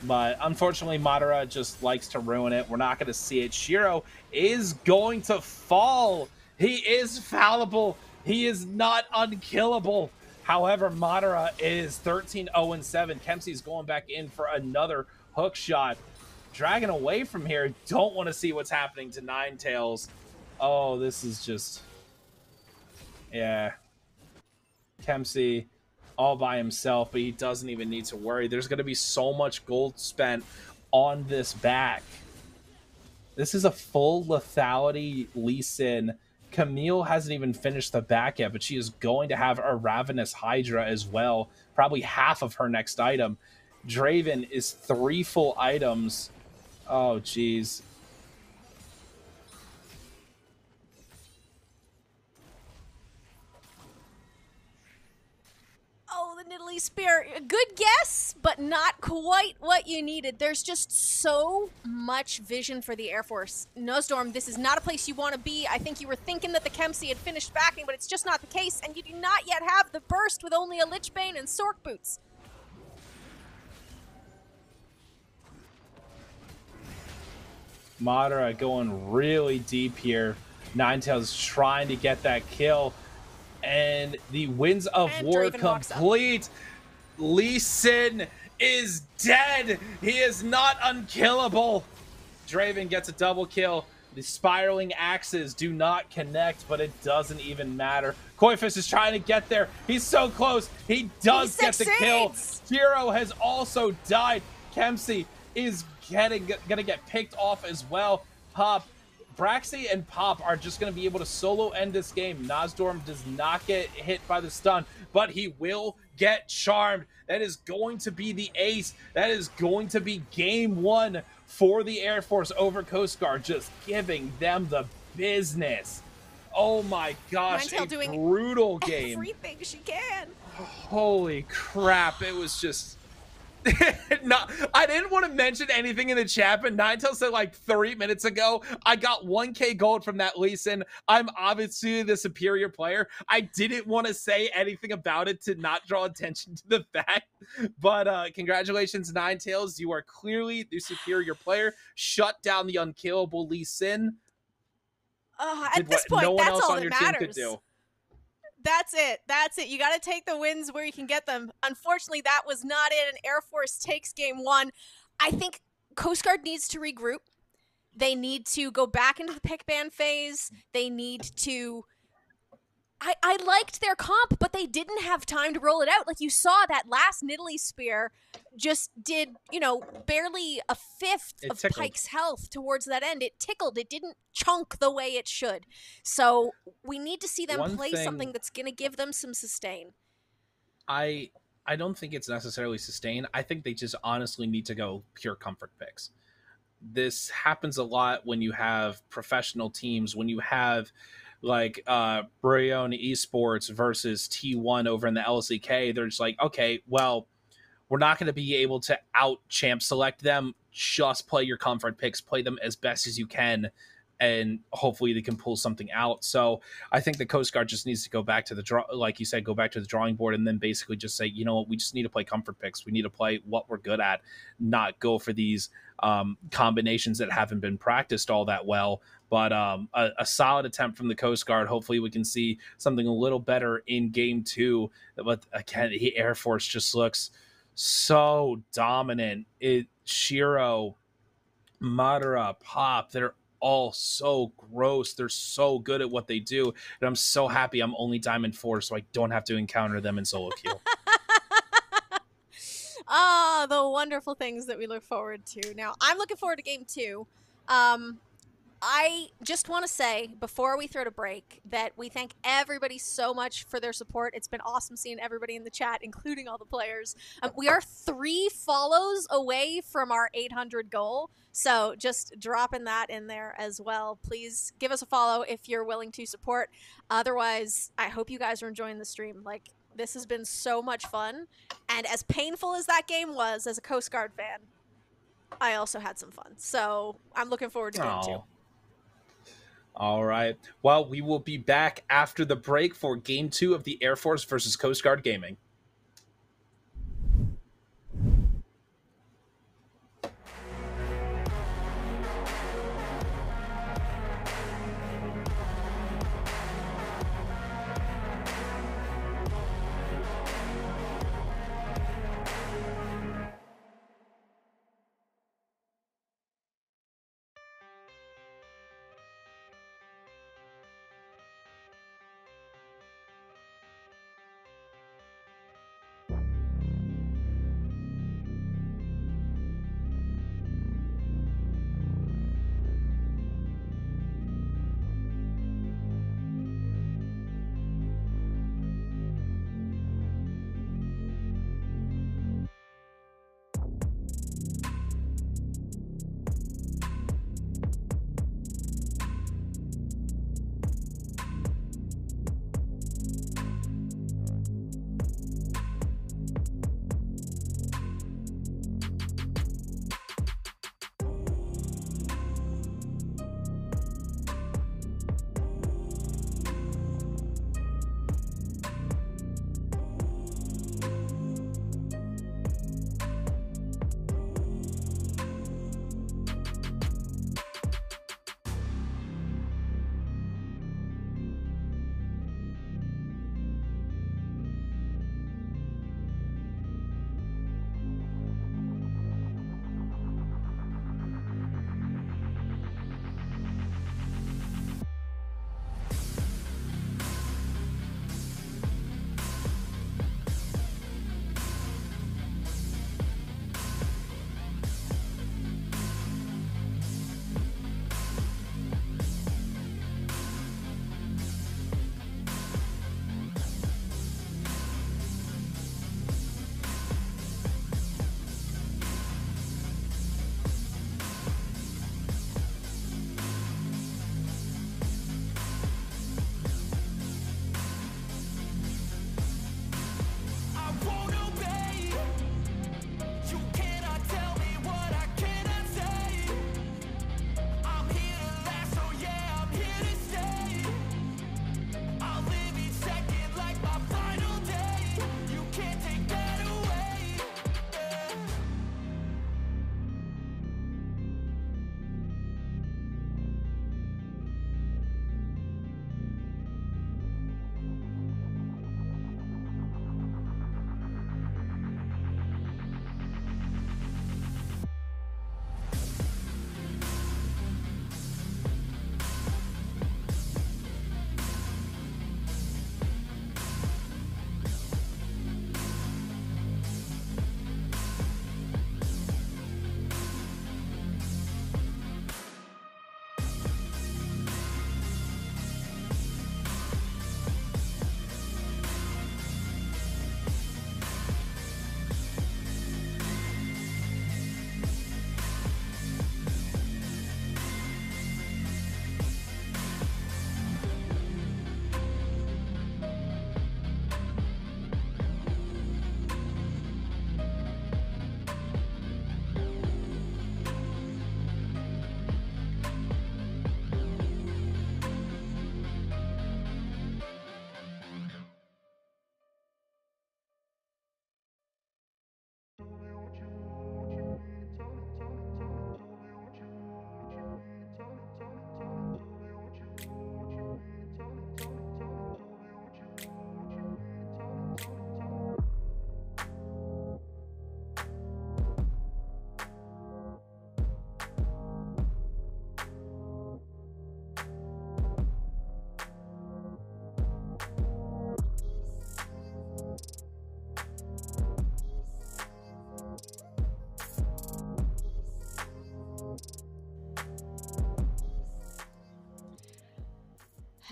But unfortunately, Madara just likes to ruin it. We're not going to see it. Shiro is going to fall. He is fallible. He is not unkillable. However, Madara is 13-0-7. Kempsey's going back in for another hook shot. Dragging away from here. Don't want to see what's happening to Ninetales. Oh, this is just... Yeah. Kempsey all by himself, but he doesn't even need to worry. There's going to be so much gold spent on this back. This is a full lethality Lee Sin. Camille hasn't even finished the back yet, but she is going to have a Ravenous Hydra as well. Probably half of her next item. Draven is 3 full items. Oh, geez. Oh, the Nidalee Spear. A good guess, but not quite what you needed. There's just so much vision for the Air Force. Nostorm, this is not a place you want to be. I think you were thinking that the Kempsey had finished backing, but it's just not the case, and you do not yet have the burst with only a Lichbane and Sork Boots. Madara going really deep here. Ninetales trying to get that kill. And the Winds of War complete. Lee Sin is dead. He is not unkillable. Draven gets a double kill. The spiraling axes do not connect, but it doesn't even matter. Koifus is trying to get there. He's so close. He does get the kill. Shiro has also died. Kempsey is gonna get picked off as well. Pop, Braxy and Pop are just going to be able to solo end this game. Nosdorm does not get hit by the stun, but he will get charmed. That is going to be the ace. That is going to be game 1 for the Air Force over Coast Guard, just giving them the business. Oh my gosh, a brutal game. Everything she can. Holy crap, it was just... No, I didn't want to mention anything in the chat, but Ninetales said like 3 minutes ago, I got 1k gold from that Lee Sin. I'm obviously the superior player. I didn't want to say anything about it to not draw attention to the fact, but congratulations, Ninetales. You are clearly the superior player. Shut down the unkillable Lee Sin. At this point, no one that's else all on your that team matters. could do. That's it. That's it. You got to take the wins where you can get them. Unfortunately, that was not it, and Air Force takes game 1. I think Coast Guard needs to regroup. They need to go back into the pick ban phase. They need to... I liked their comp, but they didn't have time to roll it out. Like, you saw that last Nidalee Spear just did, you know, barely a fifth of Pike's health towards that end. It tickled. It didn't chunk the way it should. So we need to see them play something that's going to give them some sustain. I don't think it's necessarily sustain. I think they just honestly need to go pure comfort picks. This happens a lot when you have professional teams, when you have like Brion Esports versus T1 over in the LCK. They're just like, okay, well, we're not going to be able to out champ select them. Just play your comfort picks, play them as best as you can, and hopefully they can pull something out. So I think the Coast Guard just needs to go back to the like you said, go back to the drawing board, and then basically just say, you know what, we just need to play comfort picks. We need to play what we're good at, not go for these combinations that haven't been practiced all that well. But a solid attempt from the Coast Guard. Hopefully we can see something a little better in game 2. But again, the Air Force just looks so dominant. Shiro, Madara, Pop, they're all so gross. They're so good at what they do, and I'm so happy I'm only Diamond 4, so I don't have to encounter them in solo queue. Ah, the wonderful things that we look forward to. Now, I'm looking forward to game 2. Um, I just want to say before we throw to break that we thank everybody so much for their support. It's been awesome seeing everybody in the chat, including all the players. We are 3 follows away from our 800 goal, so just dropping that in there as well. Please give us a follow if you're willing to support. Otherwise, I hope you guys are enjoying the stream. Like, this has been so much fun, and as painful as that game was as a Coast Guard fan, I also had some fun. So I'm looking forward to game 2. Oh. All right. Well, we will be back after the break for game 2 of the Air Force versus Coast Guard Gaming.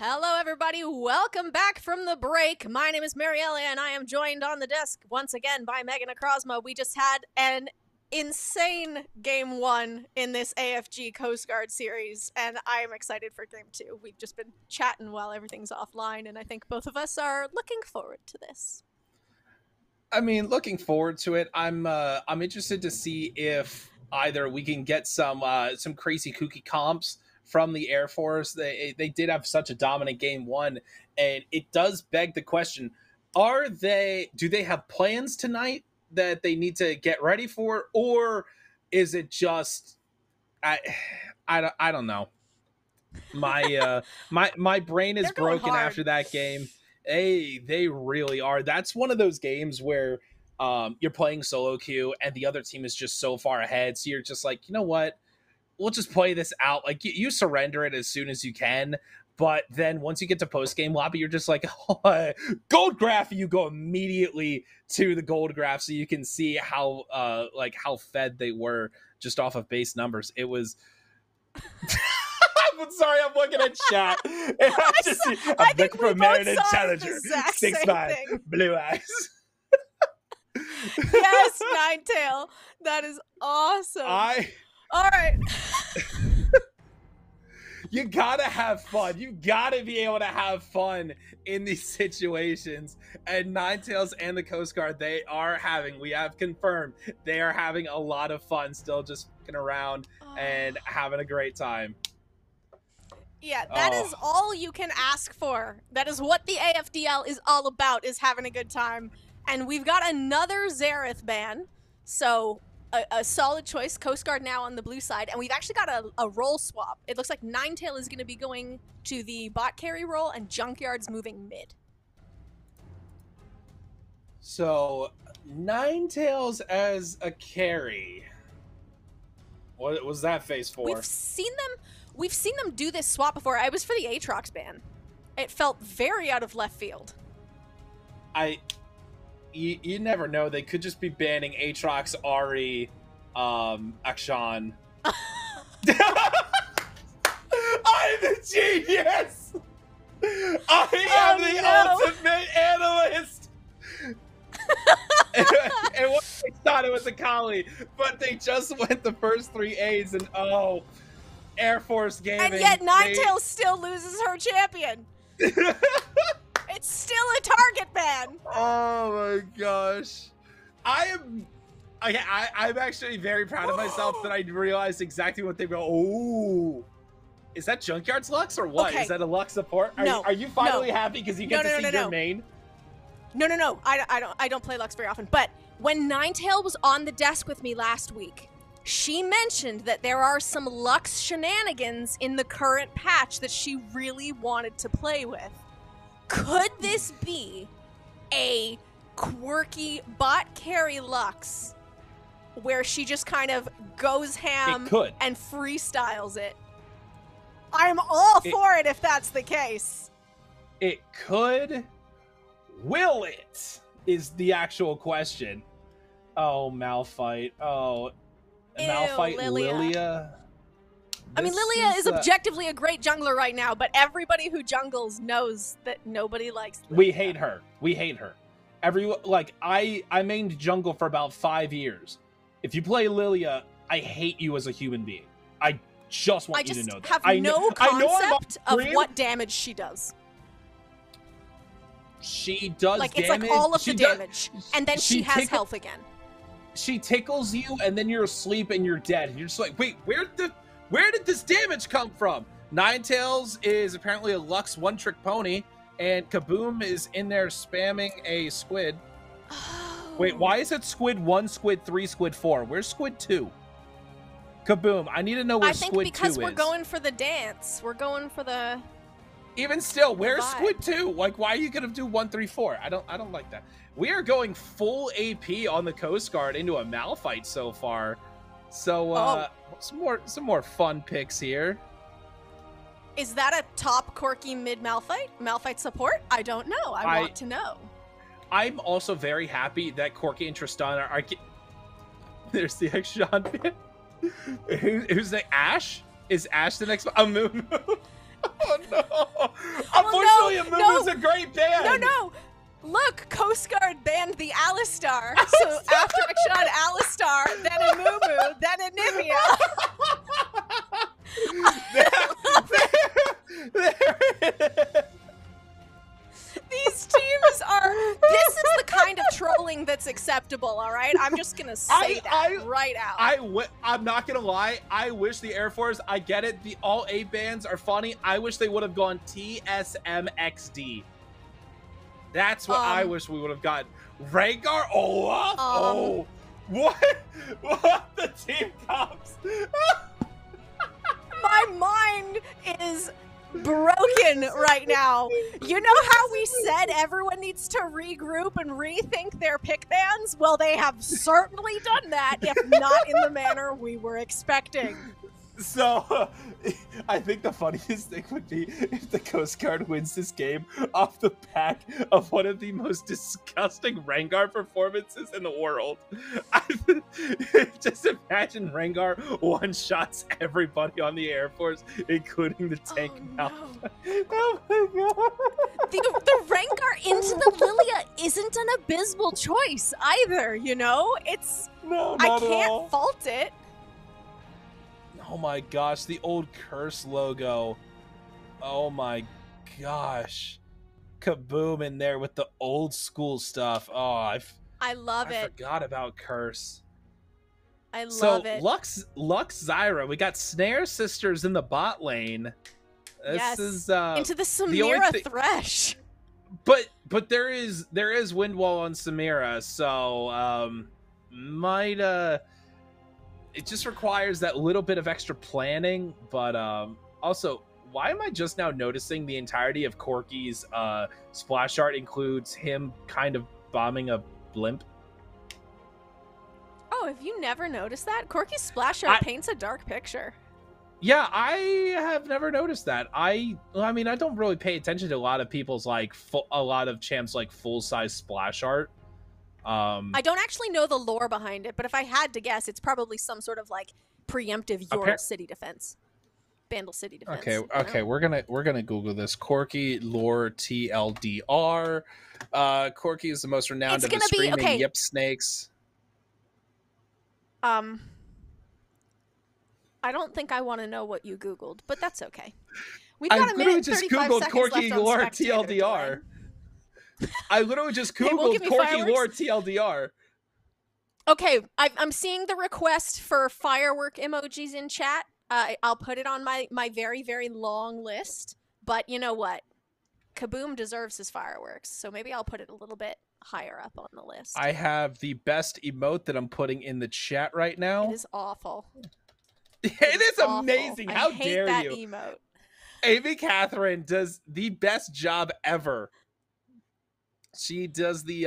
Hello, everybody. Welcome back from the break. My name is Mariella, and I am joined on the desk once again by Megan Akrosma. We just had an insane Game 1 in this AFG Coast Guard series, and I am excited for Game 2. We've just been chatting while everything's offline, and I think both of us are looking forward to this. I mean, looking forward to it. I'm interested to see if either we can get some crazy kooky comps from the Air Force. They did have such a dominant Game 1, and it does beg the question: do they have plans tonight that they need to get ready for, or is it just I don't know. My brain is broken after that game. They really are. That's one of those games where you're playing solo queue and the other team is just so far ahead, so you're just like, you know what, we'll just play this out. Like, you surrender it as soon as you can, but then once you get to post game lobby, you're just like, oh, gold graph. You go immediately to the gold graph so you can see how fed they were just off of base numbers. It was. I'm sorry, I'm looking at chat. And I'm looking for Merited Challenger. 6'5", blue eyes. Yes, Ninetail. That is awesome. All right. You gotta have fun. You gotta be able to have fun in these situations. And Ninetails and the Coast Guard, we have confirmed, they are having a lot of fun still, just fucking around and having a great time. Yeah, that is all you can ask for. That is what the AFDL is all about, is having a good time. And we've got another Xerath ban, so a solid choice. Coast Guard now on the blue side, and we've actually got a role swap. It looks like Ninetail is going to be going to the bot carry role, and Junkyard's moving mid. So, Ninetails as a carry. What was that face for? We've seen them do this swap before. I was for the Aatrox ban. It felt very out of left field. You never know. They could just be banning Aatrox, Ahri, Akshan. I'm the genius! I am the ultimate analyst! And what they thought it was a Kali, but they just went the first 3 A's, and Air Force Gaming. And yet Ninetail still loses her champion. It's still a target ban. Oh my gosh. I'm actually very proud of myself that I realized exactly what they go. Oh, is that Junkyard's Lux or what? Okay. Is that a Lux support? Are you finally happy because you get to see your main? No. I don't play Lux very often. But when Ninetail was on the desk with me last week, she mentioned that there are some Lux shenanigans in the current patch that she really wanted to play with. Could this be a quirky bot carry Lux where she just kind of goes ham and freestyles it? I'm all for it if that's the case. It could. Will it? Is the actual question. Oh, Malphite. Oh, Malphite Lilia. I mean, Lilia is objectively a great jungler right now, but everybody who jungles knows that nobody likes Lilia. We hate her. I mained jungle for about 5 years. If you play Lilia, I hate you as a human being. I just want you to know that. I have no concept of what damage she does. She does damage. It's like all of the damage, and then she has health again. She tickles you, and then you're asleep and you're dead. And you're just like, wait, where did this damage come from? Ninetails is apparently a Lux one-trick pony, and Kaboom is in there spamming a squid. Oh. Wait, why is it squid 1, squid 3, squid 4? Where's squid 2? Kaboom, I need to know where squid 2 is. I think because we're going for the dance. We're going for the... Even still, where's squid 2? Like, why are you going to do 1, 3, 4? I don't like that. We are going full AP on the Coast Guard into a Malphite so far. So, some more fun picks here. Is that a top quirky mid Malphite support? I don't know. I want to know. I'm also very happy that Corki and Tristan are there's the Akshan bit. Who's the Ash? Is Ash the next one? A Moon? Oh no! Unfortunately, Amumu's a great band. No. Look, Coast Guard banned the Alistar. So after Akshan, Alistar, then Amumu, then Anivia. These teams are. This is the kind of trolling that's acceptable. All right, I'm just gonna say that right out. I'm not gonna lie. I wish the Air Force. I get it. The all 8 bands are funny. I wish they would have gone TSMXD. That's what I wish we would have gotten. Rengar Olaf? Oh, what? What? The team cops? My mind is broken right now. You know how we said everyone needs to regroup and rethink their pick bans? Well, they have certainly done that, if not in the manner we were expecting. So, I think the funniest thing would be if the Coast Guard wins this game off the back of one of the most disgusting Rengar performances in the world. Just imagine Rengar one-shots everybody on the Air Force, including the tank mouth. No. Oh my god. The Rengar into the Lilia isn't an abysmal choice either, you know? It's... No, not I can't at all. fault it. Oh my gosh, the old curse logo. Oh my gosh. Kaboom in there with the old school stuff. Oh, I love it. I forgot about curse. I love it. Lux Zyra. We got Snare Sisters in the bot lane. This is into the Samira Thresh. But there is Windwall on Samira, so might it just requires that little bit of extra planning, but also, why am I just now noticing the entirety of Corki's splash art includes him kind of bombing a blimp? Oh, have you never noticed that? Corki's splash art paints a dark picture. Yeah, I have never noticed that. I mean, I don't really pay attention to a lot of people's a lot of champs full-size splash art. I don't actually know the lore behind it, but if I had to guess, it's probably some sort of preemptive Ural city defense, Bandle city defense. Okay, we're gonna Google this. Corki lore TLDR. Corki is the most renowned of the screaming yip snakes. I don't think I want to know what you Googled, but that's okay. We've got a minute and 35 seconds Corki left lore on TLDR. I literally just Googled Corki lore TLDR. Okay, I'm seeing the request for firework emojis in chat. I'll put it on my very, very long list. But you know what? Kaboom deserves his fireworks, so maybe I'll put it a little bit higher up on the list. I have the best emote that I'm putting in the chat right now. It is awful. It is amazing. How dare you? I hate that emote. Amy Catherine does the best job ever. She does the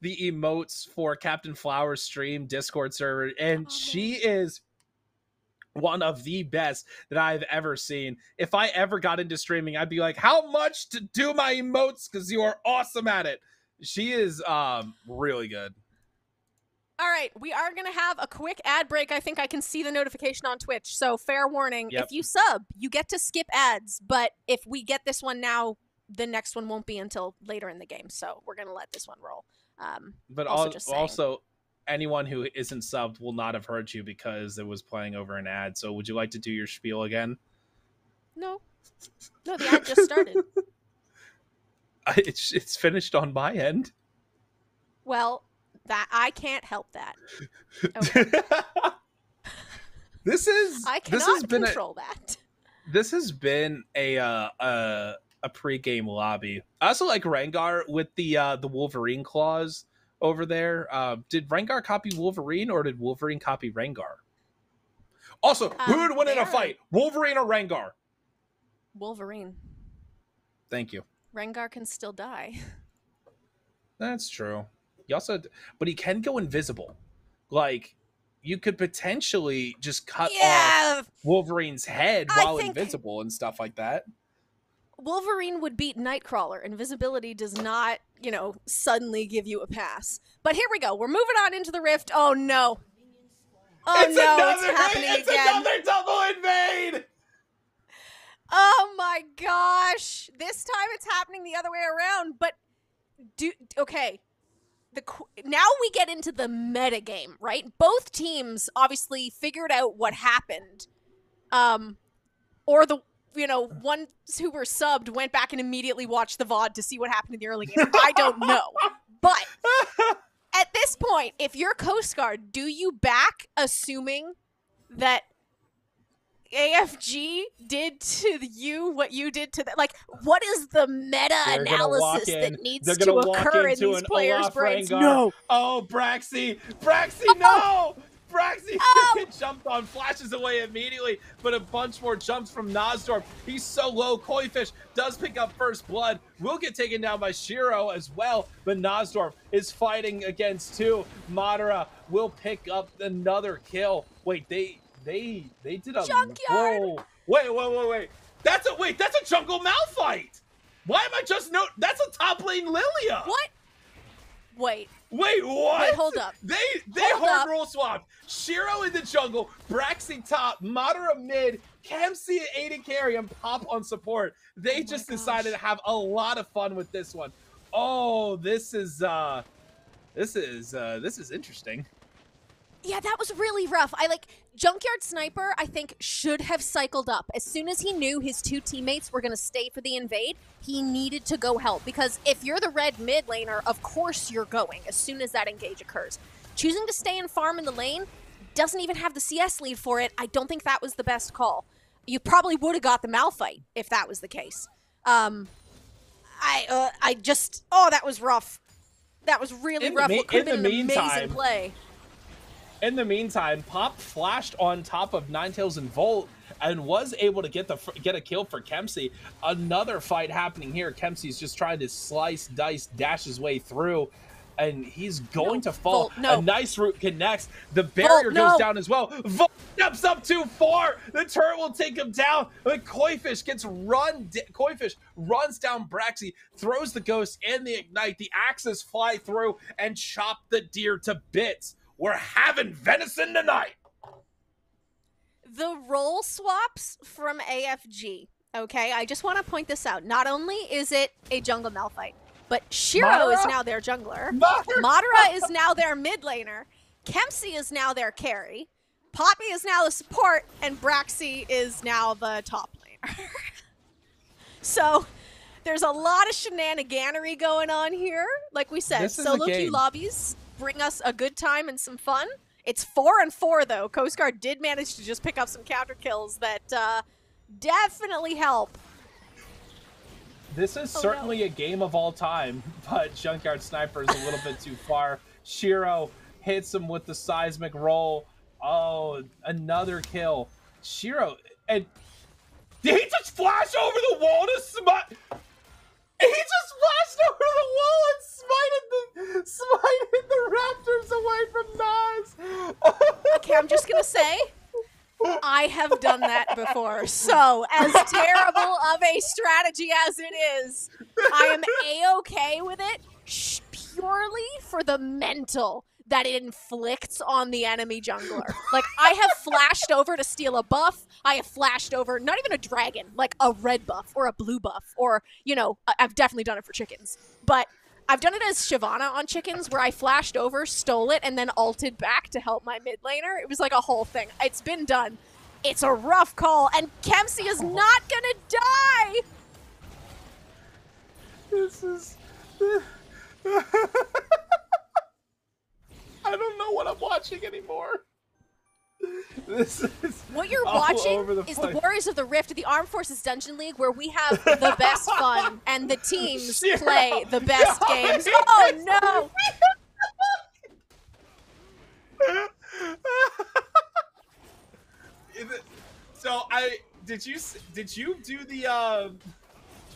emotes for Captain Flower's stream Discord server, and she is one of the best that I've ever seen. If I ever got into streaming, I'd be like, how much to do my emotes? Because you are awesome at it. She is really good. All right, we are going to have a quick ad break. I think I can see the notification on Twitch. So fair warning, if you sub, you get to skip ads. But if we get this one now, the next one won't be until later in the game. So we're going to let this one roll. But also, anyone who isn't subbed will not have heard you because it was playing over an ad. So would you like to do your spiel again? No, the ad just started. It's finished on my end. Well, that I can't help that. Okay. I cannot control that. This has been a pre-game lobby. I also like Rengar with the Wolverine claws over there. Did Rengar copy Wolverine or did Wolverine copy Rengar? Also, who would win in a fight, Wolverine or Rengar? Wolverine. Thank you. Rengar can still die. That's true. But he can go invisible. Like, you could potentially just cut off Wolverine's head while invisible and stuff like that. Wolverine would beat Nightcrawler. Invisibility does not, suddenly give you a pass. But here we go. We're moving on into the Rift. Oh, no. It's happening again. It's another double invade! Oh my gosh. This time it's happening the other way around. But, okay. Now we get into the meta game, right? Both teams obviously figured out what happened. Or ones who were subbed went back and immediately watched the VOD to see what happened in the early game. I don't know. But at this point, if you're Coast Guard, do you back assuming that AFG did to you what you did to them? Like, what is the meta-analysis that needs to occur in these players' brains? No. Oh, Braxy, no! Braxy jumped on, flashes away immediately, but a bunch more jumps from Nosdorf. He's so low. Koifish does pick up first blood. Will get taken down by Shiro as well, but Nosdorf is fighting against two. Madara will pick up another kill. Wait, they did a Junkyard. Wait. That's a jungle Malphite. Why am I just that's a top lane Lilia. What? Wait, what? Wait, hold up. They hard roll swapped. Shiro in the jungle, Braxy top, Madara mid, Kemsey AD carry, and Pop on support. They just decided to have a lot of fun with this one. Oh, this is interesting. Yeah, that was really rough. Junkyard Sniper, I think, should have cycled up. As soon as he knew his two teammates were going to stay for the invade, he needed to go help. Because if you're the red mid laner, of course you're going as soon as that engage occurs. Choosing to stay and farm in the lane doesn't even have the CS lead for it. I don't think that was the best call. You probably would have got the Malphite if that was the case. That was rough. That was really rough. What could have been an amazing play. In the meantime, Pop flashed on top of Ninetales and Volt and was able to get a kill for Kemsey. Another fight happening here. Kemsey's just trying to slice, dice, dash his way through, and he's going to fall. Volt, no. A nice root connects. The barrier goes down as well. Volt steps up too far. The turret will take him down. But Koifish runs down Braxy, throws the ghost and the ignite. The axes fly through and chop the deer to bits. We're having venison tonight. The role swaps from AFG, okay? I just want to point this out. Not only is it a jungle Malphite, but Shiro is now their jungler. Madara is now their mid laner. Kemsey is now their carry. Poppy is now the support, and Braxy is now the top laner. So there's a lot of shenaniganery going on here. Like we said, solo queue lobbies bring us a good time and some fun. It's 4-4 though. Coast Guard did manage to just pick up some counter kills that definitely help. This is certainly a game of all time, but Junkyard Sniper is a little bit too far. Shiro hits him with the seismic roll. Oh, another kill. Shiro, and did he just flash over the wall to smite? He just flashed over the wall and smited the Raptors away from Nas. Okay, I'm just gonna say, I have done that before. So, as terrible of a strategy as it is, I am A-okay with it purely for the mental that it inflicts on the enemy jungler. Like, I have flashed over to steal a buff. I have flashed over, not even a dragon, like a red buff or a blue buff, or, I've definitely done it for chickens. But I've done it as Shyvana on chickens, where I flashed over, stole it, and then ulted back to help my mid laner. It was like a whole thing. It's been done. It's a rough call, and Kemsey is not gonna die! This is... I don't know what I'm watching anymore. This is what you're watching is the Warriors of the Rift, the Armed Forces Dungeon League, where we have the best fun and the teams play the best games. Oh no! So did you do the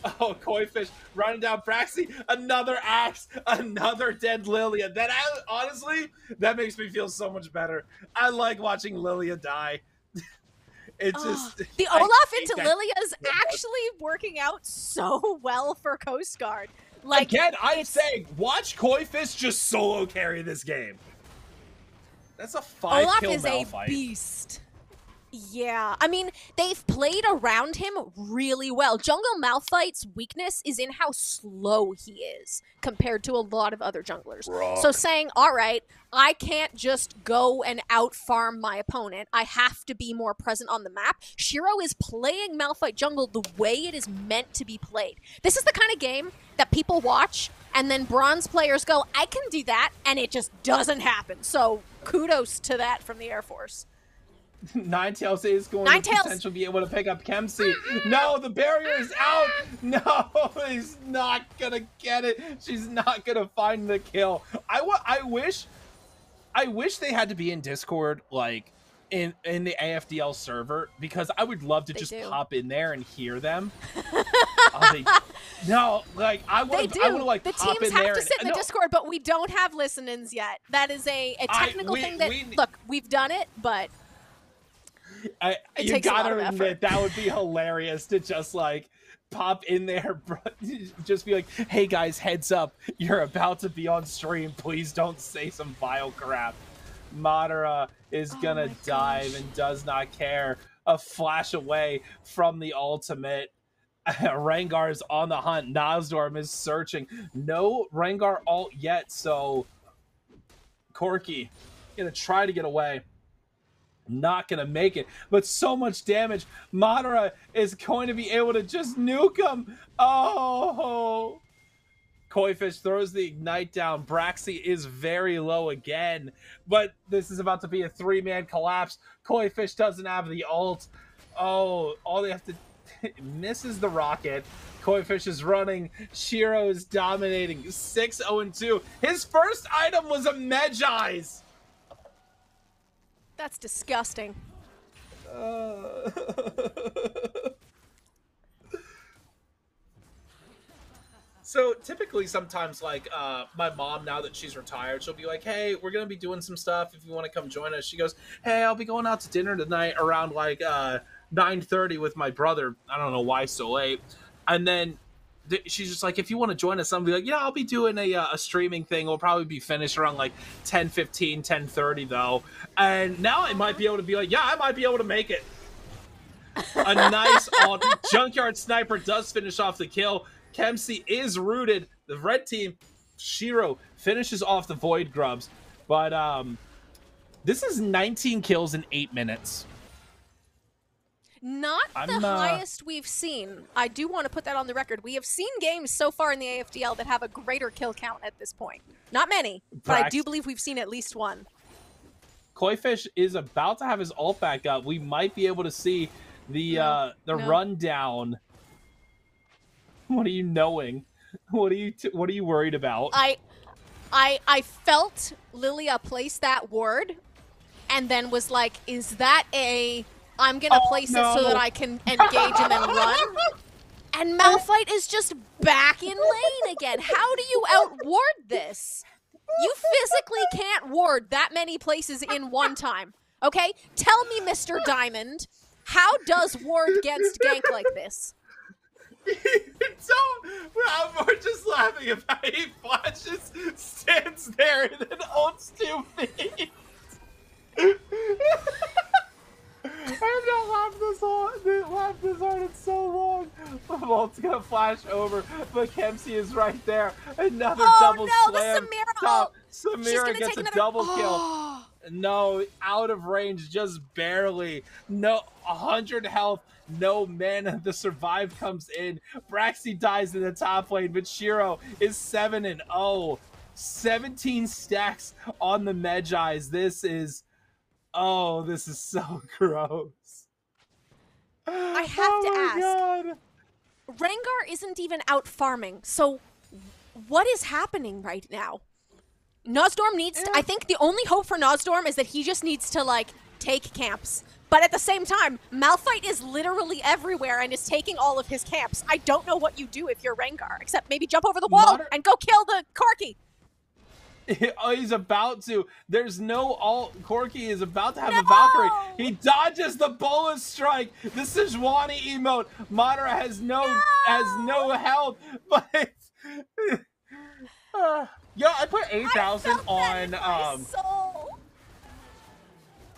Koifish running down Braxy, another axe, another dead Lilia. Honestly, that makes me feel so much better. I like watching Lilia die. It just the Olaf into Lilia is actually working out so well for Coast Guard. Like, again, I'm saying, watch Koifish just solo carry this game. That's a 5-kill Olaf is Malphite. a beast. Yeah, I mean, they've played around him really well. Jungle Malphite's weakness is in how slow he is compared to a lot of other junglers. So Rock. saying, all right, I can't just go and out farm my opponent. I have to be more present on the map. Shiro is playing Malphite jungle the way it is meant to be played. This is the kind of game that people watch and then bronze players go, I can do that, and it just doesn't happen. So kudos to that from the Air Force. Ninetales is going to potentially be able to pick up Kempsey. No, the barrier is out. No, he's not gonna get it. She's not gonna find the kill. I wish they had to be in Discord, like in the AFDL server, because I would love to just pop in there and hear them. No, like I would like the pop teams in have there to sit in the Discord, but we don't have listen-ins yet. That is a technical thing that look, we've done it, but you gotta admit that would be hilarious to just like pop in there, just be like, hey guys, heads up, you're about to be on stream, please don't say some vile crap. Madara is gonna dive and does not care. A flash away from the ultimate. Rengar is on the hunt. Nosdorm is searching. No Rengar ult yet, so Corki gonna try to get away. Not gonna make it, but so much damage. Madara is going to be able to just nuke him. Oh, Koifish throws the ignite down. Braxy is very low again, but this is about to be a 3-man collapse. Koifish doesn't have the ult. Oh, all they have to misses the rocket. Koifish is running. Shiro is dominating. 6-0-2. His first item was a Medjai's. That's disgusting. So typically sometimes like my mom, now that she's retired, she'll be like, hey, we're going to be doing some stuff if you want to come join us. She goes, hey, I'll be going out to dinner tonight around like 9:30 with my brother. I don't know why so late. And then she's just like, if you want to join us, I'm be like, yeah, I'll be doing a streaming thing. We'll probably be finished around like 10:15, 10:30 though. And now I might be able to be like, yeah, I might be able to make it. A nice ult. Junkyard Sniper does finish off the kill. Kempsey is rooted. The red team, Shiro, finishes off the Void Grubs. But this is 19 kills in 8 minutes. Not the highest we've seen. I do want to put that on the record. We have seen games so far in the AFDL that have a greater kill count at this point. Not many, but I do believe we've seen at least one. Koifish is about to have his ult back up. We might be able to see the rundown. What are you knowing? What are you worried about? I felt Lilia place that ward and then was like, is that I'm gonna place it so that I can engage and then run? And Malphite is just back in lane again. How do you outward this? You physically can't ward that many places in one time. Okay? Tell me, Mr. Diamond, how does ward against gank like this? We're just laughing about he flashes, stands there, and then ults 2 feet. I've not laughed this hard in so long. The ult's gonna flash over, but Kempsey is right there. Another double slam. The Samira ult. Samira gets a double kill. No, out of range, just barely. No, 100 health. No mana. The survive comes in. Braxy dies in the top lane, but Shiro is 7-0. 17 stacks on the Medjai's. This is so gross. I have to ask. God. Rengar isn't even out farming, so what is happening right now? Nosdorm needs to, I think the only hope for Nosdorm is that he just needs to, like, take camps. But at the same time, Malphite is literally everywhere and is taking all of his camps. I don't know what you do if you're Rengar, except maybe jump over the wall and go kill the Corki. He's about to. There's no ult. Corki is about to have a Valkyrie. He dodges the Bola strike. The Sejuani emote. Madara has no health. But yo, I put 8,000 on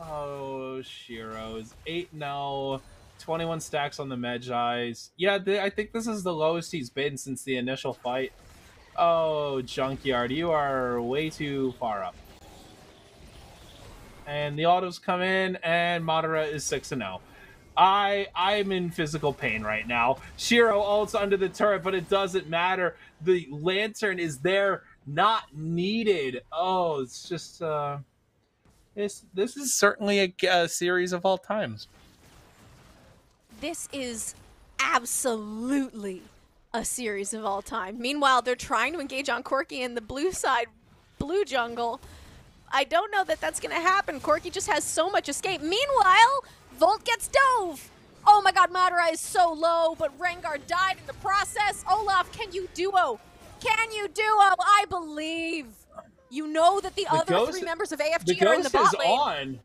Oh, Shiro's 8-0, 21 stacks on the Magi's. Yeah, I think this is the lowest he's been since the initial fight. Oh, Junkyard, you are way too far up. And the autos come in, and Madara is 6-0. I'm in physical pain right now. Shiro ults under the turret, but it doesn't matter. The lantern is there, not needed. Oh, it's just this is certainly a series of all times. This is absolutely a series of all time. Meanwhile, they're trying to engage on Corki in the blue side, blue jungle. I don't know that that's going to happen. Corki just has so much escape. Meanwhile, Volt gets dove. Oh my god, Madara is so low, but Rengar died in the process. Olaf, can you duo? Can you duo? I believe. You know that the other three members of AFG are in the bot lane.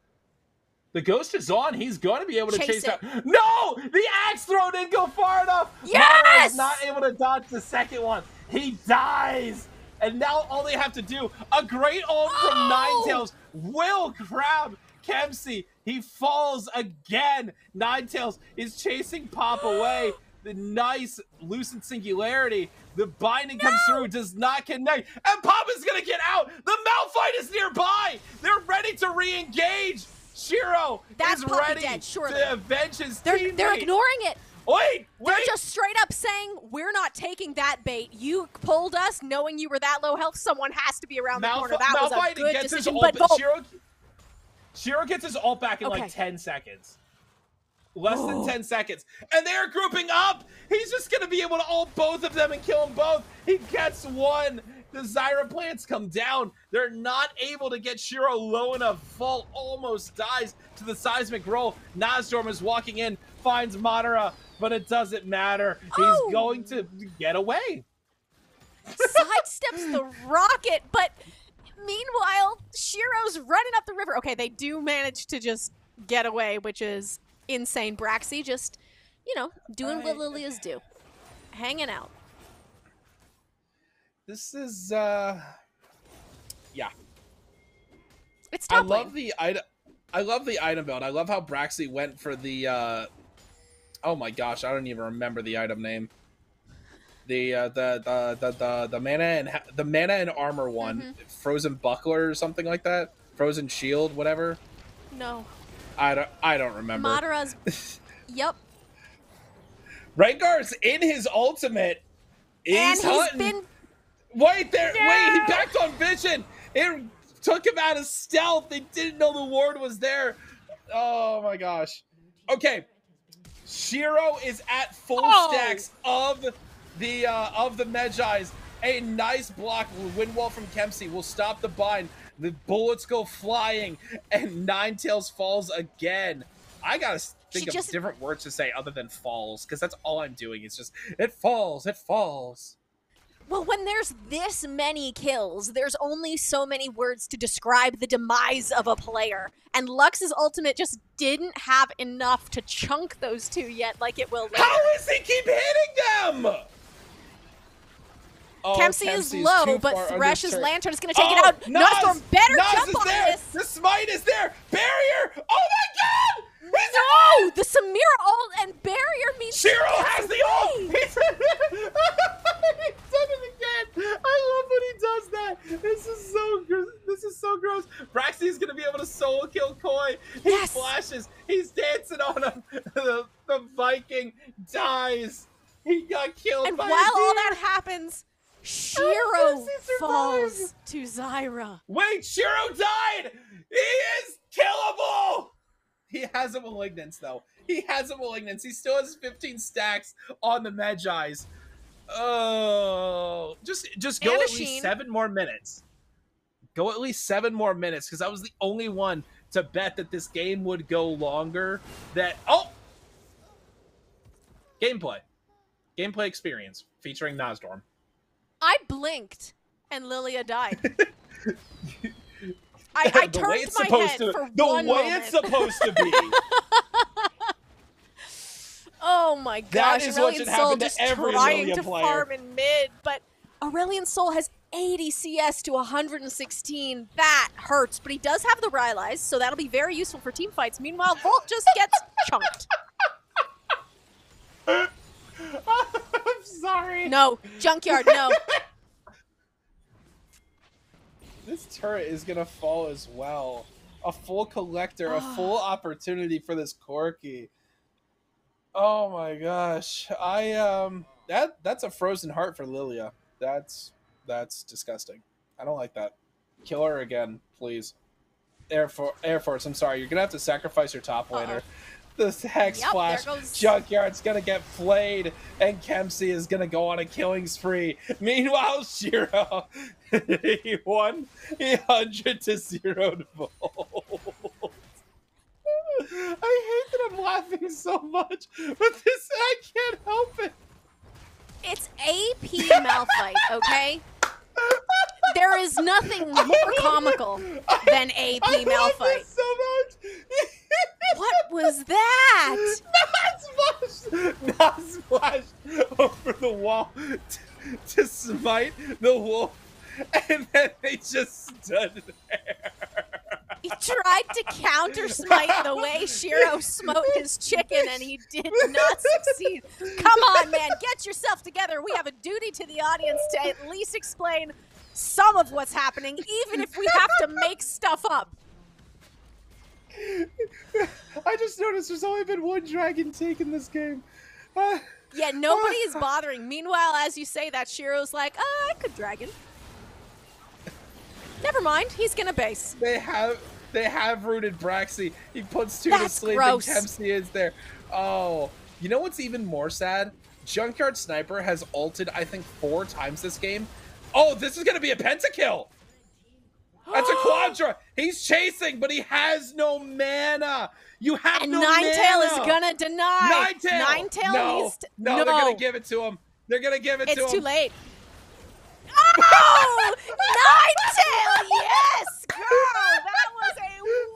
The Ghost is on. He's going to be able to chase it. out. No! The axe throw didn't go far enough. Yes! Madara is not able to dodge the second one. He dies. And now all they have to do, a great ult from Ninetales will grab Kempsey. He falls again. Ninetales is chasing Pop away. The nice Lucent Singularity. The binding comes through, does not connect. And Pop is going to get out. The Malphite is nearby. They're ready to re-engage. Shiro is ready to avenge his teammate. They're ignoring it. Wait! They're just straight up saying, we're not taking that bait. You pulled us knowing you were that low health. Someone has to be around the corner. That was a good decision. But Shiro gets his ult back in like 10 seconds. Less than 10 seconds. And they're grouping up. He's just going to be able to ult both of them and kill them both. He gets one. The Zyra plants come down. They're not able to get Shiro low enough. Fall almost dies to the seismic roll. Nazdorm is walking in, finds Madara, but it doesn't matter. He's going to get away. Sidesteps the rocket, but meanwhile, Shiro's running up the river. Okay, they do manage to just get away, which is insane. Braxy just, you know, doing what Lilias do. Hanging out. This is, yeah. It's top lane. I love the item build. I love how Braxy went for the, oh my gosh, I don't even remember the item name. The mana and armor one, Frozen Buckler or something like that. Frozen Shield, whatever. No. I don't remember. Madara's, yep. Rengar's in his ultimate. He's hunting. Wait, there. No! Wait, he backed on vision. It took him out of stealth. They didn't know the ward was there. Oh my gosh. Okay, Shiro is at full stacks of the Magi's. A nice block. Wind wall from Kempsey will stop the bind. The bullets go flying, and Ninetales falls again. I gotta think of different words to say other than falls, because that's all I'm doing. It's just, it falls, it falls. Well, when there's this many kills, there's only so many words to describe the demise of a player. And Lux's ultimate just didn't have enough to chunk those two yet like it will later. How does he keep hitting them? Kempsey is low, but Thresh's lantern is going to take it out. Nazdorm better jump on this. The smite is there. Barrier. Oh my god. No, the Samira ult and barrier means Shiro has the ult. He's done it again. I love when he does that. This is so gross. Braxy is gonna be able to solo kill Koi. He flashes. He's dancing on him. The Viking dies. He got killed. And by while all that happens, Shiro falls to Zyra. Wait, Shiro died. He is killable. He has a Malignance, though. He has a Malignance. He still has 15 stacks on the Magi's. Oh, just go at least 7 more minutes. Go at least 7 more minutes, because I was the only one to bet that this game would go longer. Gameplay experience featuring Nazdorm. I blinked, and Lilia died. I turned my head for 1 moment. The way it's supposed to be. Oh my gosh, Aurelion Sol just trying to farm in mid, but Aurelion Sol has 80 CS to 116. That hurts, but he does have the Rylai's, so that'll be very useful for team fights. Meanwhile, Volt just gets chunked. I'm sorry. No, Junkyard, no. This turret is gonna fall as well. A full collector, a full opportunity for this Corki. Oh my gosh. That's a frozen heart for Lilia. That's disgusting. I don't like that. Kill her again, please. Air Force, I'm sorry. You're gonna have to sacrifice your top laner. This Hex Flash, Junkyard's gonna get flayed, and Kempsey is gonna go on a killing spree. Meanwhile, Shiro, he won 100 to 0 to Volt. I hate that I'm laughing so much, but this, I can't help it. It's AP Malphite, okay? There is nothing more comical than AP Malphite. So much. What was that? Not splashed over the wall to smite the wolf, and then they just stood there. He tried to counter smite the way Shiro smote his chicken, and he did not succeed. Come on, man, get yourself together. We have a duty to the audience to at least explain some of what's happening, even if we have to make stuff up. I just noticed there's only been one dragon take in this game. Yeah, nobody is bothering. Meanwhile, as you say that, Shiro's like, I could dragon. Never mind, he's gonna base. They have rooted Braxy. He puts two That's to sleep gross. and Kempsey is there. Oh, you know what's even more sad? Junkyard Sniper has ulted, I think, 4 times this game. Oh, this is gonna be a pentakill. That's a quadra. He's chasing, but he has no mana. You have and no mana. Ninetale is gonna deny. Ninetale. No, they're gonna give it to him. They're gonna give it to him. It's too late. Oh! Ninetale, yes! Girl, that was a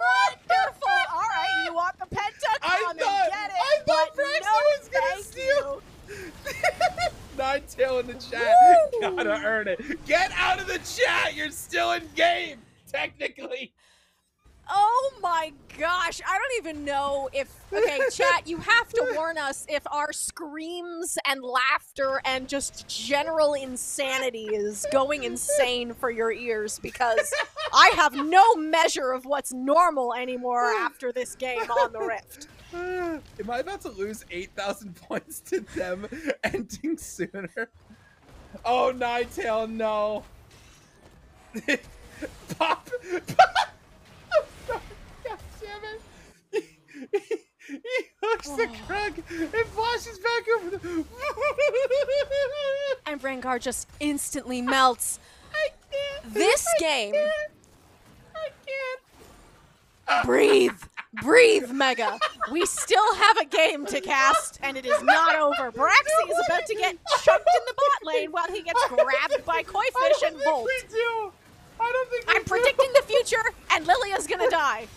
wonderful. All right, you want the penta? Come and get it. I thought but Braxton no, was gonna steal. Ninetale in the chat. Woo! Gotta earn it. Get out of the chat. You're still in game, technically. Oh my gosh, I don't even know if, okay, chat, you have to warn us if our screams and laughter and just general insanity is going insane for your ears, because I have no measure of what's normal anymore after this game on the Rift. Am I about to lose 8,000 points to them ending sooner? Oh, Ninetale, no. Pop. God damn it. He hooks the Krug and flashes back over the... And Rengar just instantly melts. I can't. This game... I can't. Breathe. Breathe, Mega. We still have a game to cast, and it is not over. Braxy is about to get chunked in the bot lane while he gets grabbed by Koifish and Volt. We do. I don't think we I'm do. predicting the future, and Lilia's gonna die.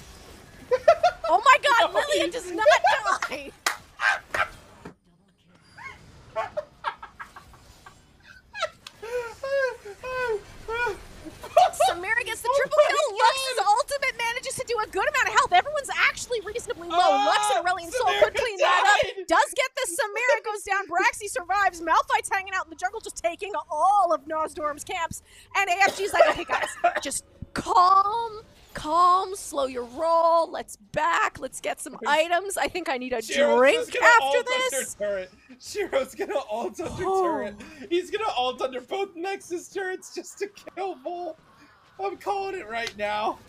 Oh my god, No, Lilia does not die! Samira gets the triple kill. Lux's ultimate manages to do a good amount of health. Everyone's actually reasonably low. Lux and Aurelion Sol could clean that up. Does get the Samira, goes down. Braxy survives. Malphite's hanging out in the jungle, just taking all of Nosdorm's camps. And AFG's like, okay, guys, just calm, slow your roll. Let's back. Let's get some items. I think I need a drink after this. Shiro's gonna ult under turret. He's gonna ult under both Nexus turrets just to kill Volt. I'm calling it right now.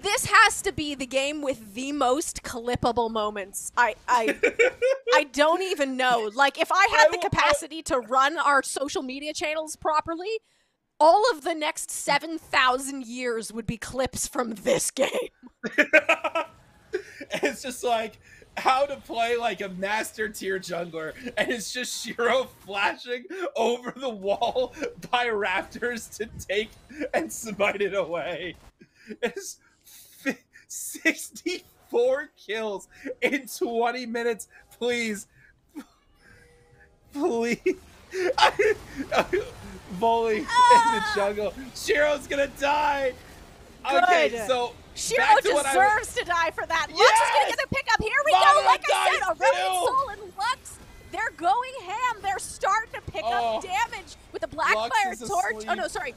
This has to be the game with the most clippable moments. I don't even know. Like, if I had the capacity to run our social media channels properly, all of the next 7,000 years would be clips from this game. It's just like how to play like a master tier jungler, and it's just Shiro flashing over the wall by raptors to take and smite it away. It's 64 kills in 20 minutes. Please. Please. Volley in the jungle. Shiro's gonna die. Good. Okay, so Shiro deserves to die for that. Lux is gonna get the pickup. Here we go. Like I said, a Radiant Soul and Lux. They're going ham. They're starting to pick up damage with the Blackfire Torch. Asleep. Oh no, sorry.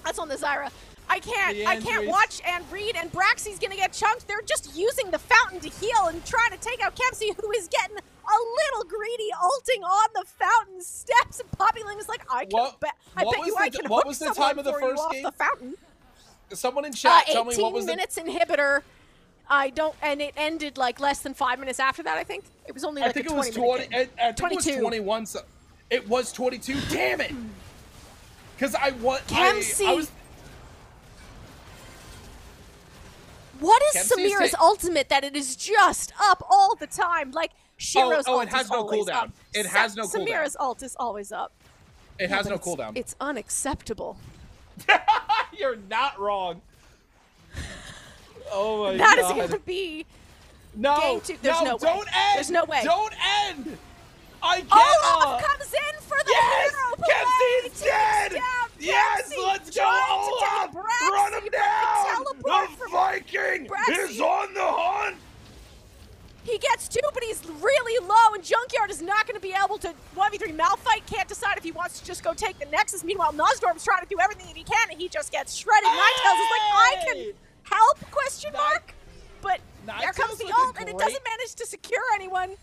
That's on the Zyra. I can't watch and read, and Braxy's gonna get chunked. They're just using the fountain to heal and trying to take out Kempsey, who is getting a little greedy, ulting on the fountain steps, and Poppyling is like, I can what hook was the time of the first off game? the fountain. Someone in chat, tell me what 18 was minutes inhibitor. And it ended like less than 5 minutes after that, I think. It was only like I think a 20 it was 20. minute I think it was 21. So it was 22. Damn it! Because I was. What is Samira's ultimate that it is just up all the time? Like Shiro's ult it has is no always cooldown. up. It has no cooldown. Samira's ult is always up. It has no cooldown. It's unacceptable. You're not wrong. Oh my god. That is going to be game 2. There's no way. Don't end. There's no way. Don't end. I get Olaf comes in for the hero play. Kempsey's dead. Yes, let's go, Olaf. Run him down. The Viking is on the hunt. He gets 2, but he's really low, and Junkyard is not going to be able to 1v3 Malphite. Can't decide if he wants to just go take the Nexus. Meanwhile, Nosdorf's trying to do everything that he can, and he just gets shredded. Ninetales is like, I can help, question mark? But there comes the ult, and it doesn't manage to secure anyone.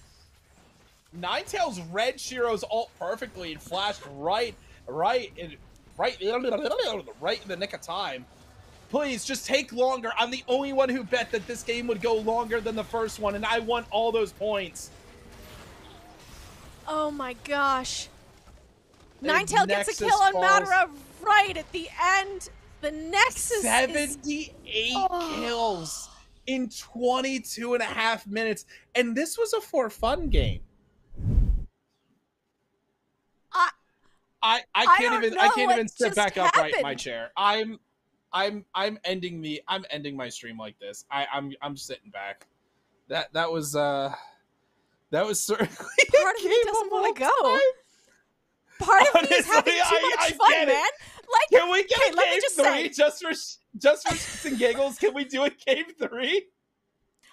Ninetales read Shiro's ult perfectly and flashed right in the nick of time. Please, just take longer. I'm the only one who bet that this game would go longer than the first one, and I want all those points. Oh my gosh. Ninetales gets a kill on Madara right at the end. The Nexus 78 kills in 22 and a half minutes, and this was a for fun game. I can't even sit back upright in my chair. I'm ending my stream like this. I'm sitting back. That was certainly part of me doesn't want to go. Part of me is having too much fun, man. Like, can we get a game 3 just for shits and giggles? Can we do a game 3?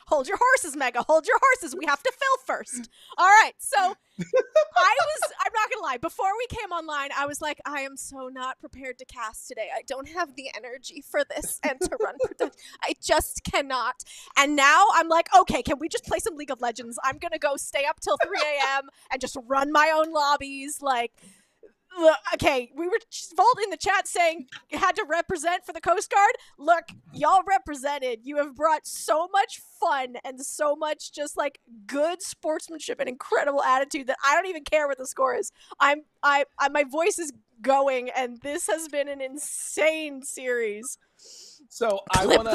Hold your horses, Mega. Hold your horses. We have to fill first. All right. So I'm not going to lie. Before we came online, I was like, I am so not prepared to cast today. I don't have the energy for this and to run production. I just cannot. And now I'm like, okay, can we just play some League of Legends? I'm going to go stay up till 3 a.m. and just run my own lobbies. Like, okay, we were Volt in the chat saying you had to represent for the Coast Guard. Look, y'all represented. You have brought so much fun and so much just like good sportsmanship and incredible attitude that I don't even care what the score is. My voice is going, and this has been an insane series. So I want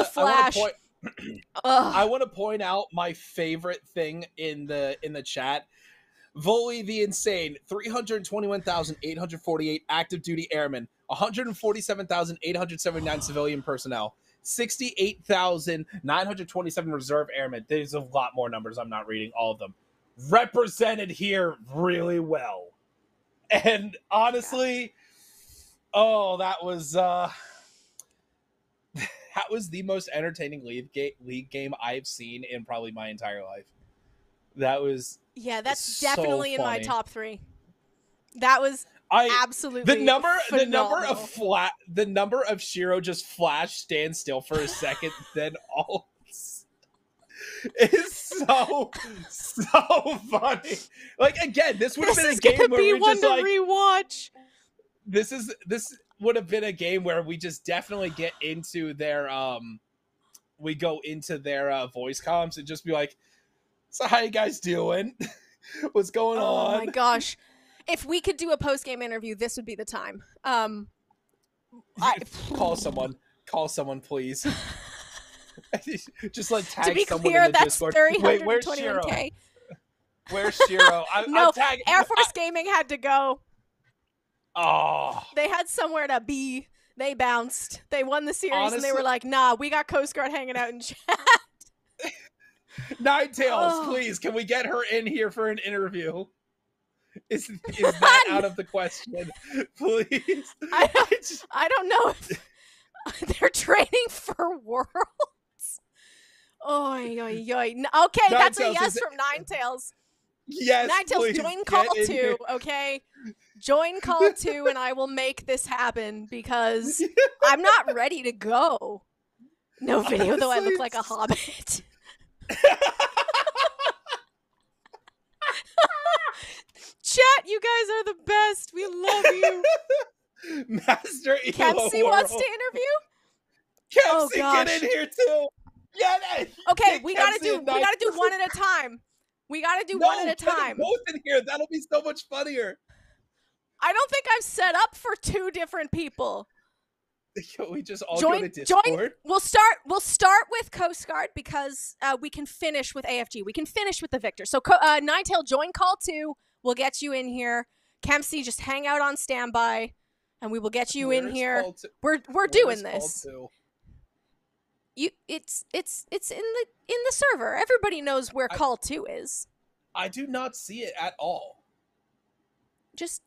to point out my favorite thing in the chat. Volley the Insane, 321,848 active duty airmen, 147,879 civilian personnel, 68,927 reserve airmen. There's a lot more numbers. I'm not reading all of them. Represented here really well. And honestly, that was the most entertaining league game I've seen in probably my entire life. That was that's definitely in my top 3. That was absolutely the number of Shiro just flash stand still for a second, then all is so funny. Like, again, this would have been a game where we just like rewatch. This would have been a game where we just definitely get into their voice comms and just be like, so how you guys doing? What's going on? Oh my gosh. If we could do a post-game interview, this would be the time. Call someone, please. Just like tag to be someone clear, in the that's Discord. 321K. Wait, where's Shiro? Where's Shiro? No, Air Force Gaming had to go. Oh. They had somewhere to be. They bounced. They won the series, and they were like, nah, we got Coast Guard hanging out in chat. Ninetales, please, can we get her in here for an interview? Is that out of the question? Please. I don't know if they're training for Worlds. Oy, oy, oy. Okay, that's a yes from Ninetales. Yes, Ninetales, please, join call 2, here. okay? Join call 2 and I will make this happen because I'm not ready to go. No video, Honestly, though I look like a hobbit. Chat, you guys are the best. We love you. Master Kempsey wants to interview? Kempsey, gosh. get in here too. Yeah. Okay, we gotta do one at a time. We gotta do one at a time. Both in here. That'll be so much funnier. I don't think I've set up for 2 different people. We just all go to Discord. Join. We'll start with Coast Guard because we can finish with AFG. We can finish with the Victor. So Ninetail, join call 2. We'll get you in here. Kempsey, just hang out on standby, and we will get you in here. We're doing this. It's in the server. Everybody knows where call 2 is. I do not see it at all. Just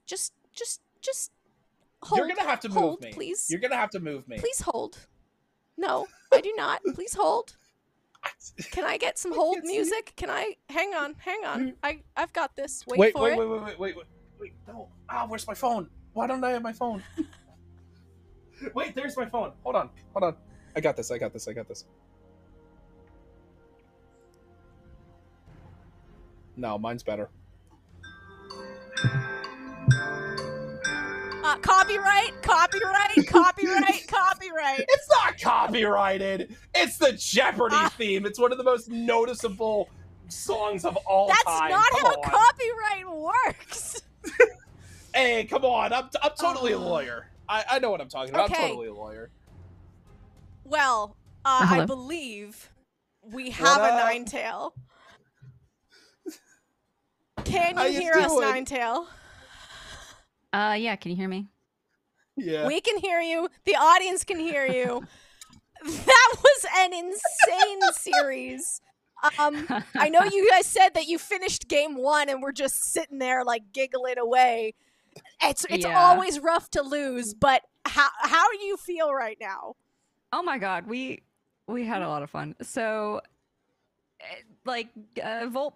hold. You're gonna have to move me, please. You're gonna have to move me. Please hold. No, I do not. Please hold. Can I get some hold music? Can I? Hang on. I've got this. Wait for it. Wait. No. Where's my phone? Why don't I have my phone? Wait, there's my phone. Hold on. I got this. No, mine's better. Copyright. It's not copyrighted. It's the Jeopardy theme. It's one of the most noticeable songs of all time. That's not how copyright works. Hey, come on. I'm totally a lawyer. I know what I'm talking about. Okay. I'm totally a lawyer. Well, I believe we have a Ninetail. Can you hear us, Ninetail? Yeah, can you hear me? Yeah. We can hear you. The audience can hear you. That was an insane series. I know you guys said that you finished game 1 and were just sitting there like giggling away. It's always rough to lose, but how do you feel right now? Oh my god, we had a lot of fun. So Volt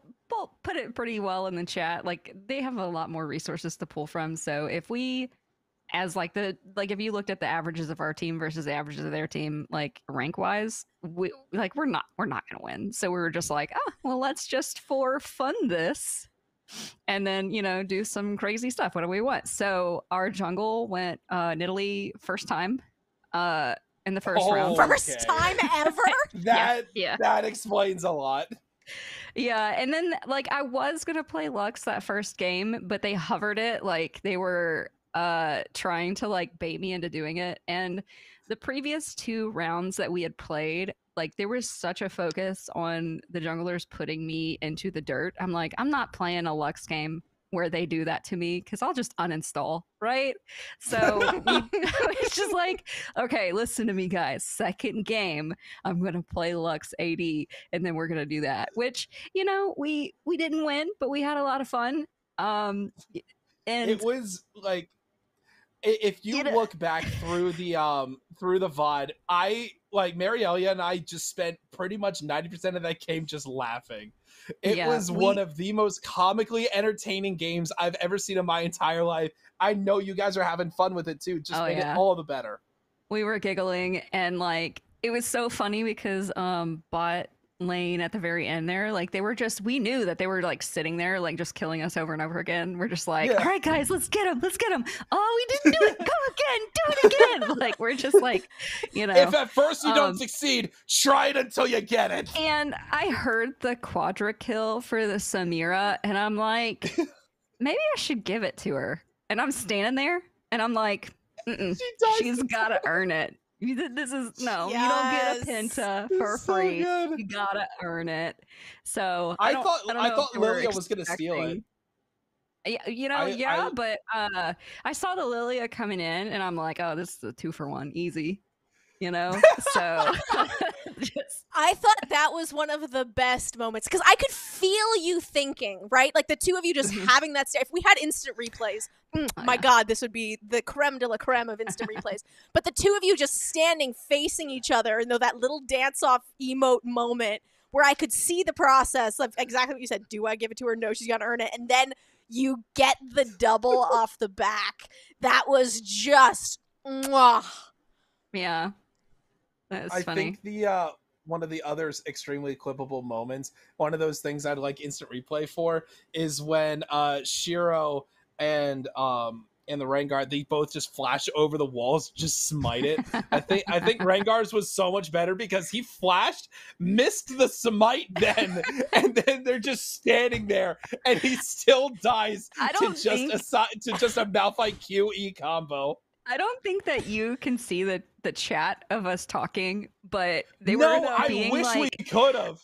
put it pretty well in the chat. Like, they have a lot more resources to pull from. So if we, if you looked at the averages of our team versus the averages of their team, like rank wise, we're not gonna win. So we were just like, well, let's just for fun this, and then do some crazy stuff. What do we want? So our jungle went Nidalee first time. In the first round. First time ever? That explains a lot. Yeah, and then I was gonna play Lux that first game, but they hovered it. They were trying to bait me into doing it. And the previous 2 rounds that we had played, there was such a focus on the junglers putting me into the dirt. I'm like, I'm not playing a Lux game where they do that to me, because I'll just uninstall, right? So it's just okay, listen to me, guys. Second game, I'm gonna play Lux AD, and then we're gonna do that. Which we didn't win, but we had a lot of fun. And it was if you look back through the VOD, Marielia and I just spent pretty much 90% of that game just laughing. It was one of the most comically entertaining games I've ever seen in my entire life. I know you guys are having fun with it too. Just made it all the better. We were giggling, and it was so funny because bot lane at the very end there, we knew that they were sitting there just killing us over and over again. We're just all right guys, let's get him. Oh, we didn't do it. Go again, do it again. We're just if at first you don't succeed, try it until you get it. And I heard the quadra kill for the Samira, and I'm like, maybe I should give it to her. And I'm standing there and I'm like, she's gotta earn it. This is you don't get a Penta for free. You gotta earn it. So I thought Lilia was gonna steal it. But I saw the Lilia coming in, and I'm like, oh, this is a 2-for-1, easy. you know? So just I thought that was one of the best moments because I could feel you thinking, right? Like the two of you just having that. If we had instant replays, my God, this would be the creme de la creme of instant replays. But the two of you just standing facing each other, and that little dance-off emote moment where I could see the process of exactly what you said. Do I give it to her? No, she's gonna earn it, and then you get the double off the back. That was just, mwah. yeah. That's I funny. think the one of the others extremely clippable moments, one of those things I'd like instant replay for, is when Shiro and the Rengar, they both just flash over the walls, just smite it. I think Rengar's was so much better because he flashed, missed the smite then, and then they're just standing there, and he still dies to just a Malphite QE combo. I don't think that you can see the chat of us talking, but they No, were I being wish like, we could have.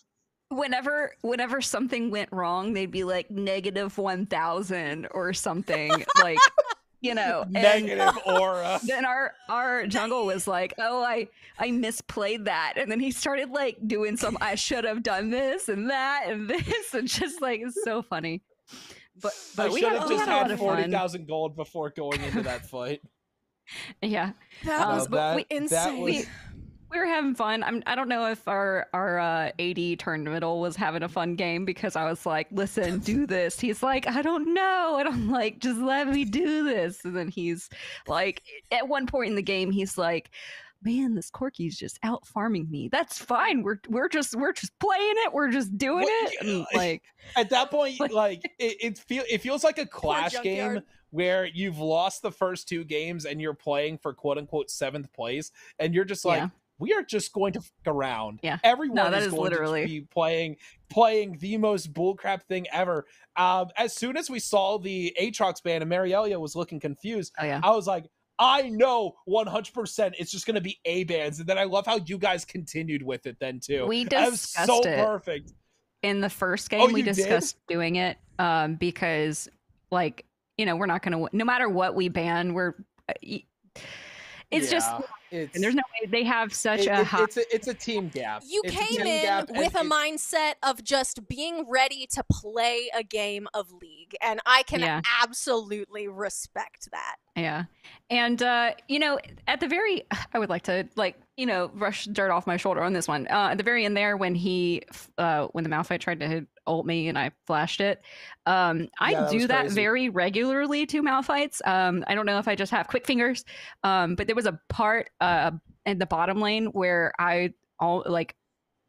whenever something went wrong, they'd be like -1000 or something, like, you know, Negative aura. Then our jungle was like, oh, I misplayed that, and then he started like doing some I should have done this and that and this, and just like it's so funny. But I we should had have a just lot had of fun. 40,000 gold before going into that fight. Yeah, Insane. we were having fun. I don't know if our AD turned middle was having a fun game, because I was like, listen, do this. He's like, I don't know. And I'm like, just let me do this. And then he's like, at one point in the game, he's like, man, this Corki's just out farming me. That's fine. We're just playing it. We're just doing it. And like at that point, like it feels like a clash game Junkyard. where you've lost the first two games and you're playing for quote unquote 7th place, and you're just like, we are just going to fuck around. Yeah. Everyone that is is going literally to be playing the most bullcrap thing ever. As soon as we saw the Aatrox ban and Marielia was looking confused, I was like, I know 100% it's just going to be A bans. And then I love how you guys continued with it then too. We that was discussed so it. Perfect. In the first game, we discussed doing it because, like, you know, we're not going to, no matter what we ban, it's just, and there's no way they have such a high. It's a team gap. You came in with a mindset of just being ready to play a game of League, and I can absolutely respect that. Yeah. And, you know, at the very, I would like to, like, you know, brush dirt off my shoulder on this one. At the very end there, when the Malphite tried to ult me and I flashed it, I do that very regularly to Malphites. I don't know if I just have quick fingers, but there was a part in the bottom lane where I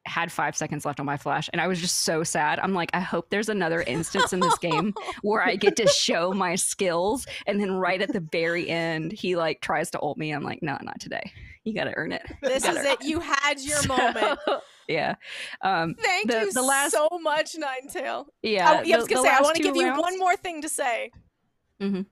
had 5 seconds left on my flash, and I was just so sad. I'm like, I hope there's another instance in this game where I get to show my skills, and then right at the very end he like tries to ult me. I'm like, no, not today. You gotta earn it. This is it. You had your moment. Yeah. Thank you so much, Ninetail. Yeah. I was gonna say, I want to give you one more thing to say. Mm-hmm.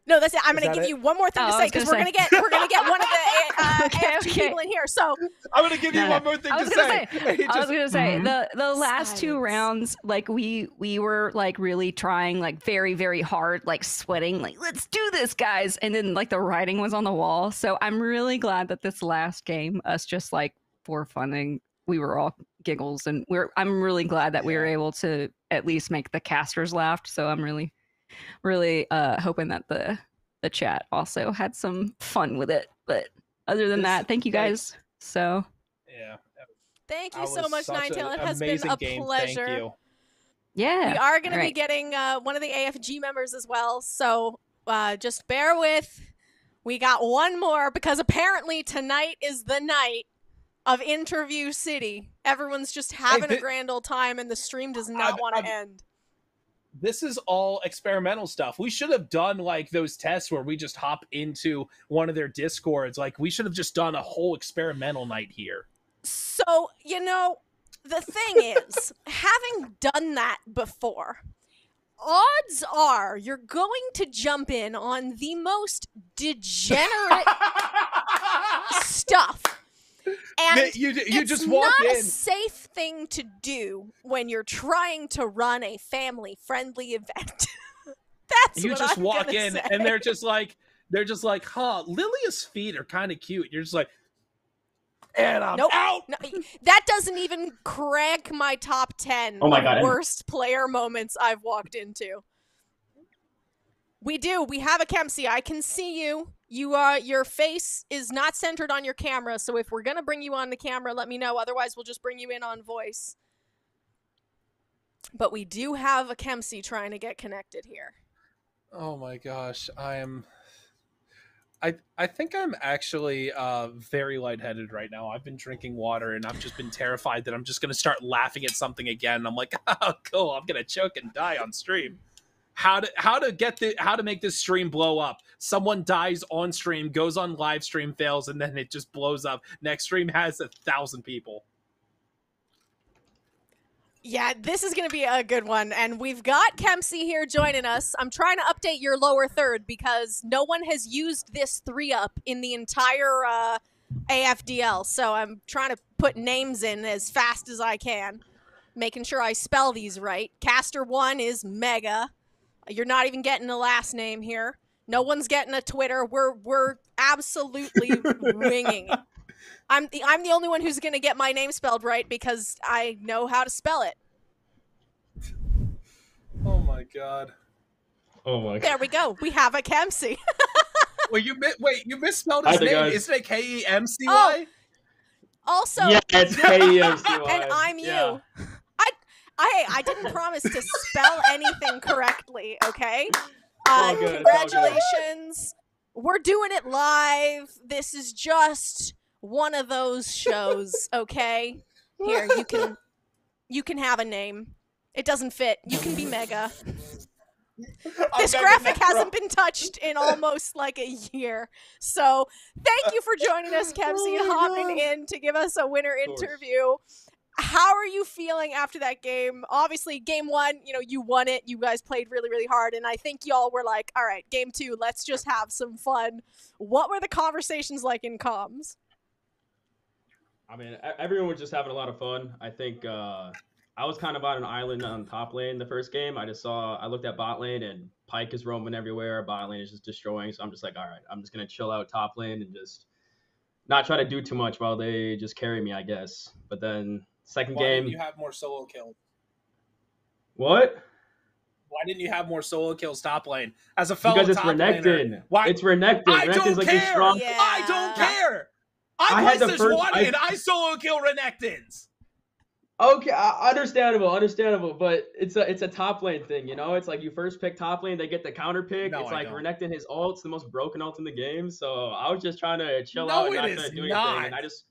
No, that's it. I'm going to give you one more thing to say, because we're going to get one of the AFG people in here. So I'm going to give you one more thing to say. I was going to say the last two rounds, like we were like really trying like very, very hard, like sweating, like let's do this, guys. And then like the writing was on the wall. So I'm really glad that this last game, us just like for funning, we were all giggles, and I'm really glad that we were able to at least make the casters laugh. So I'm really hoping that the chat also had some fun with it. But other than that, thank you guys. So thank you so much, Ninetail. It has been a pleasure. Thank you. Yeah, we are going to be getting one of the AFG members as well, so just bear with. We got one more, because apparently tonight is the night of Interview City. Everyone's just having a grand old time, and the stream does not want to end. This is all experimental stuff. We should have done like those tests where we just hop into one of their discords. Like, we should have just done a whole experimental night here. So, you know, the thing is, having done that before, odds are you're going to jump in on the most degenerate stuff. And you it's just walk not in. a safe thing to do when you're trying to run a family-friendly event. That's you what just I'm walk gonna in, say. and they're just like, they're just like, huh, Lilia's feet are kind of cute. You're just like, and I'm Nope. out. No, that doesn't even crack my top 10 Oh my of God. worst player moments I've walked into. We do. We have a Kempsey. I can see you. Your face is not centered on your camera, so if we're going to bring you on the camera, let me know. Otherwise, we'll just bring you in on voice. But we do have a Kempsey trying to get connected here. Oh my gosh, I think I'm actually very lightheaded right now. I've been drinking water and I've just been terrified that I'm just gonna start laughing at something again. I'm like, oh cool, I'm gonna choke and die on stream. How to make this stream blow up? Someone dies on stream, goes on live stream, fails, and then it just blows up. Next stream has 1,000 people. Yeah, this is going to be a good one. And we've got Kempsey here joining us. I'm trying to update your lower third because no one has used this 3-up in the entire AFDL. So I'm trying to put names in as fast as I can, making sure I spell these right. Caster 1 is Mega. You're not even getting a last name here. No one's getting a Twitter. We're absolutely winging it. I'm the only one who's going to get my name spelled right because I know how to spell it. Oh my god. Oh my God. There we go. We have a Kempsey. Wait, you misspelled his Hi there, name. guys. Isn't it Kemcy? Oh. Also, Yeah, it's KEMCY. and I'm you. Yeah. I didn't promise to spell anything correctly, okay? all good, Congratulations. We're doing it live. This is just one of those shows, okay? Here, you can have a name. It doesn't fit. You can be Mega. This graphic hasn't been touched in almost like a year. So thank you for joining us, Kempsey, and hopping in to give us a winner interview. How are you feeling after that game? Obviously, game 1, you won it. You guys played really, really hard. And I think y'all were like, all right, game 2, let's just have some fun. What were the conversations like in comms? I mean, everyone was just having a lot of fun. I think I was kind of on an island on top lane the first game. I looked at bot lane and Pyke is roaming everywhere. Bot lane is just destroying. So I'm just like, all right, I'm just going to chill out top lane and just not try to do too much while they just carry me, I guess. But then second Why game. didn't you have more solo kills? What? Why didn't you have more solo kills top lane? As a fellow Because it's top Renekton. laner, why? It's Renekton. I Renekton's don't like care. the strong. Yeah. I don't care. I I had placed the this first- one I- and I solo kill Renektons. Okay, understandable, but it's a top lane thing, It's like you first pick top lane, they get the counter pick. No, it's I like don't. Renekton, his ult's the most broken ult in the game, so I was just trying to chill No, out and it not is trying to do not. anything. And I just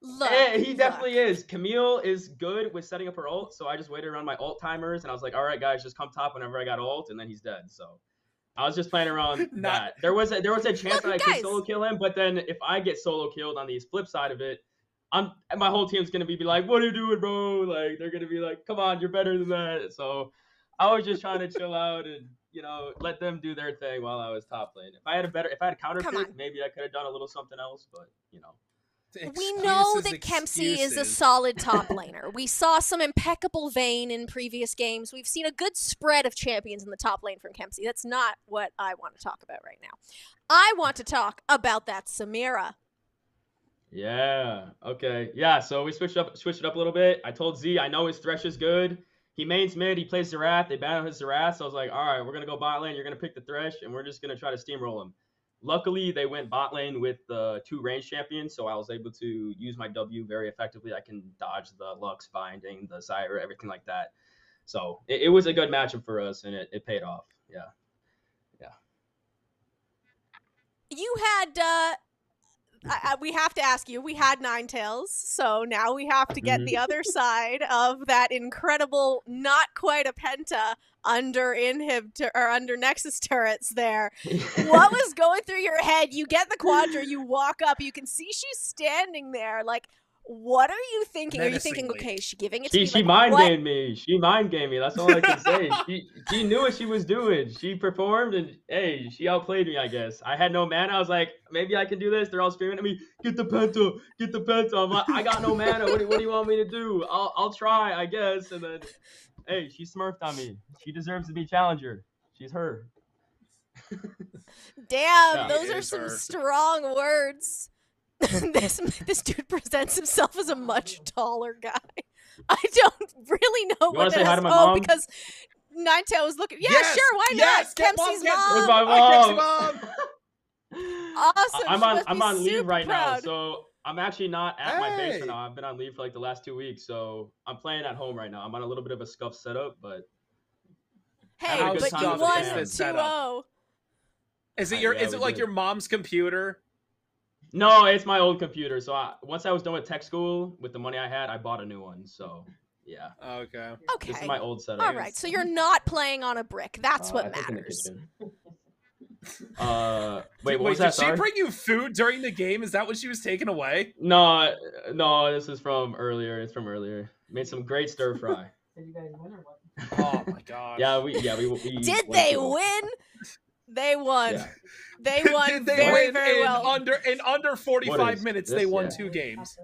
Look, he definitely is. Camille is good with setting up her ult, so I just waited around my ult timers and I was like, all right, guys, just come top whenever I got ult, and then he's dead. So I was just playing around that. There was a chance Look, that I guys. could solo kill him, but then if I get solo killed on the flip side of it, my whole team's gonna be like, what are you doing, bro? Like they're gonna be like, come on, you're better than that. So I was just trying to chill out and let them do their thing while I was top lane. If I had a counter Come pick, on. maybe I could have done a little something else, but we know Excuses, that Kempsey is a excuses. solid top laner. We saw some impeccable vein in previous games. We've seen a good spread of champions in the top lane from Kempsey. That's not what I want to talk about right now. I want to talk about that Samira. Yeah. Okay. Yeah. So we switched it up a little bit. I told Z, I know his Thresh is good. He mains mid. He plays Zerath. They ban his Zerath. So I was like, all right, we're gonna go bot lane. You're gonna pick the Thresh, and we're just gonna try to steamroll him. Luckily, they went bot lane with the 2 range champions, so I was able to use my W very effectively. I can dodge the Lux binding, the Zyra, everything like that. So it was a good matchup for us, and it paid off. Yeah. You had, we have to ask you, we had Ninetales, so now we have to get the other side of that incredible, not quite a penta under under Nexus turrets there. What was going through your head? You get the Quadra, you walk up, you can see she's standing there, like, what are you thinking? Are you thinking, Menacingly. okay, is she giving it to me? She Like, mind what? gamed me. She mind gamed me. That's all I can say. She knew what she was doing. She performed, and hey, she outplayed me, I guess. I had no mana. I was like, maybe I can do this. They're all screaming at me, get the penta, get the penta. I'm like, I got no mana. What do you want me to do? I'll try, I guess. And then, hey, she smurfed on me. She deserves to be challenger. She's her. Damn, Yeah. those He are is some hurt. strong words. this dude presents himself as a much taller guy. I don't really know You what want to that say hi has. to my Oh, mom? because Ninetale was looking. Yeah, Yes, sure, why yes, not? get Kempsey's mom, mom. Where's my Hi, mom? Kempsey Awesome. I'm She on must be leave super right now, proud. so I'm actually not at my base right Hey. now. I've been on leave for like the last 2 weeks, so I'm playing at home right now. I'm on a little bit of a scuff setup, but having Hey, a good but time you with the won is fam. this setup? 2-0. Is it Yeah, is we it like did. your mom's computer? No, it's my old computer. So once I was done with tech school, with the money I had, I bought a new one. So yeah, Okay. Okay. this is my old setup. All right, so you're not playing on a brick. That's I what think in the matters. kitchen. Wait, what was Did that? she Sorry. bring you food during the game? Is that what she was taking away? No, this is from earlier. It's from earlier. Made some great stir fry. Did you guys win or what? Oh my gosh. we Did went they to it. win? They won. Yeah. They won Did they very, win very in well. under 45 What is minutes? this? They won Yeah. 2 games.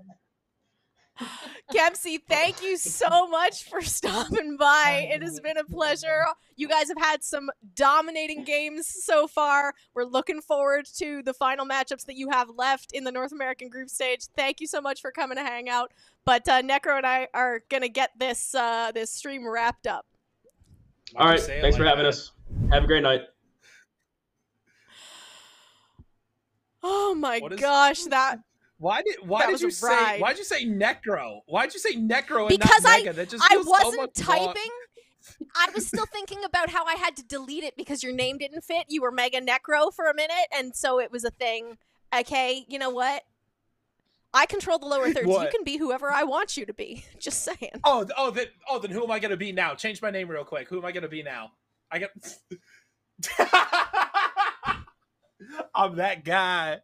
Kempsey, thank you so much for stopping by. It has been a pleasure. You guys have had some dominating games so far. We're looking forward to the final matchups that you have left in the North American group stage. Thank you so much for coming to hang out. But Necro and I are going to get this this stream wrapped up. All right. Thanks for having us. Have a great night. Oh my gosh, that Why That did was you a say ride. why'd you say necro? Why'd you say necro and because not mega? That just I feels so wasn't much typing. I was still thinking about how I had to delete it because your name didn't fit. You were Mega Necro for a minute, and so it was a thing. Okay, you know what? I control the lower thirds. What? You can be whoever I want you to be. Just saying. Then who am I gonna be now? Change my name real quick. Who am I gonna be now? I got I'm that guy.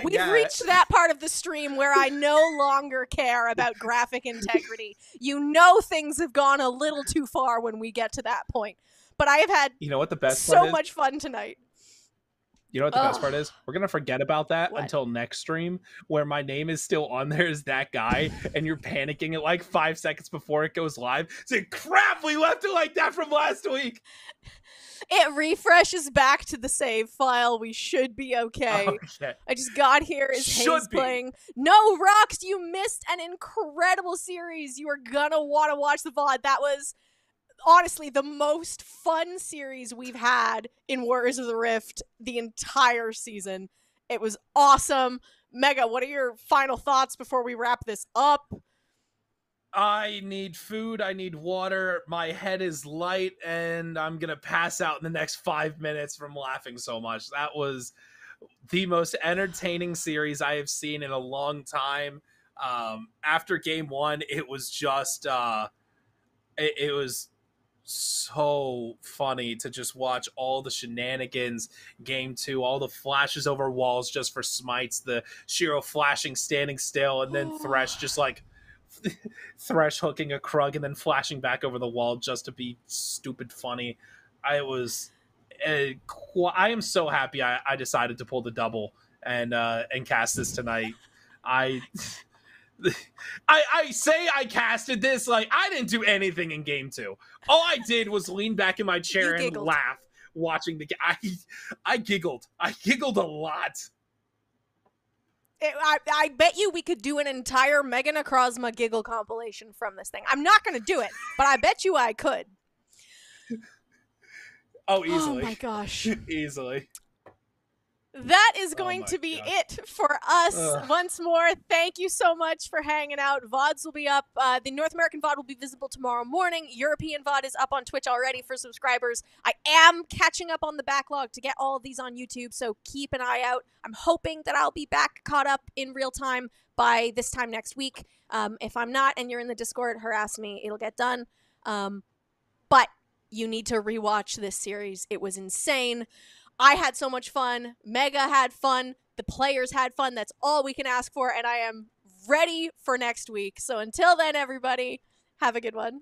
We've reached that part of the stream where I no longer care about graphic integrity. You know things have gone a little too far when we get to that point. But I have had You know what the best part so is? much fun tonight. You know what the best part is? We're gonna forget about that What? until next stream, where my name is still on there as that guy, and you're panicking at like 5 seconds before it goes live. Saying, "Crap, we left it like that from last week." It refreshes back to the save file. We should be okay. Okay. I just got here. Is Should Hayes be. playing? No, Rox, you missed an incredible series. You are gonna want to watch the VOD. That was honestly the most fun series we've had in Warriors of the Rift the entire season. It was awesome. Mega, what are your final thoughts before we wrap this up? I need food, I need water, my head is light, and I'm gonna pass out in the next 5 minutes from laughing so much. That was the most entertaining series I have seen in a long time. After game 1, it was just it was so funny to just watch all the shenanigans. Game 2, all the flashes over walls just for smites, the Shiro flashing, standing still, and then Thresh just like Thresh hooking a Krug and then flashing back over the wall just to be stupid funny. I am so happy I decided to pull the double and cast this tonight. I say I casted this like I didn't do anything in game 2. All I did was lean back in my chair and laugh watching the game. I giggled. I giggled a lot. I bet you we could do an entire Mega Necrozma giggle compilation from this thing. I'm not going to do it, but I bet you I could. Oh, easily. Oh my gosh. Easily. That is going my to be gosh. it for us. Ugh. Once more, thank you so much for hanging out. VODs will be up. The North American VOD will be visible tomorrow morning. European VOD is up on Twitch already for subscribers. I am catching up on the backlog to get all of these on YouTube, so keep an eye out. I'm hoping that I'll be back caught up in real time by this time next week. If I'm not and you're in the Discord, harass me. It'll get done. But you need to rewatch this series. It was insane. I had so much fun. Mega had fun. The players had fun. That's all we can ask for, and I am ready for next week. So until then, everybody, have a good one.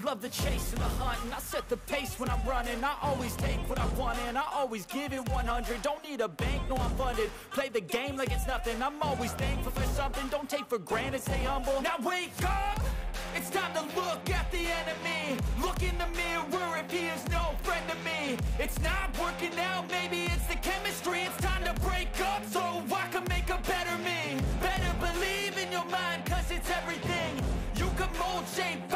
love the chase and the hunt, and I set the pace when I'm running. I always take what I want and I always give it 100. Don't need a bank, no I'm funded. Play the game like it's nothing. I'm always thankful for something. Don't take for granted, stay humble. Now wake up! It's time to look at the enemy. Look in the mirror if he is no friend to me. It's not working out, maybe it's the chemistry. It's time to break up so I can make a better me. Better believe in your mind, cause it's everything. You can mold, shape,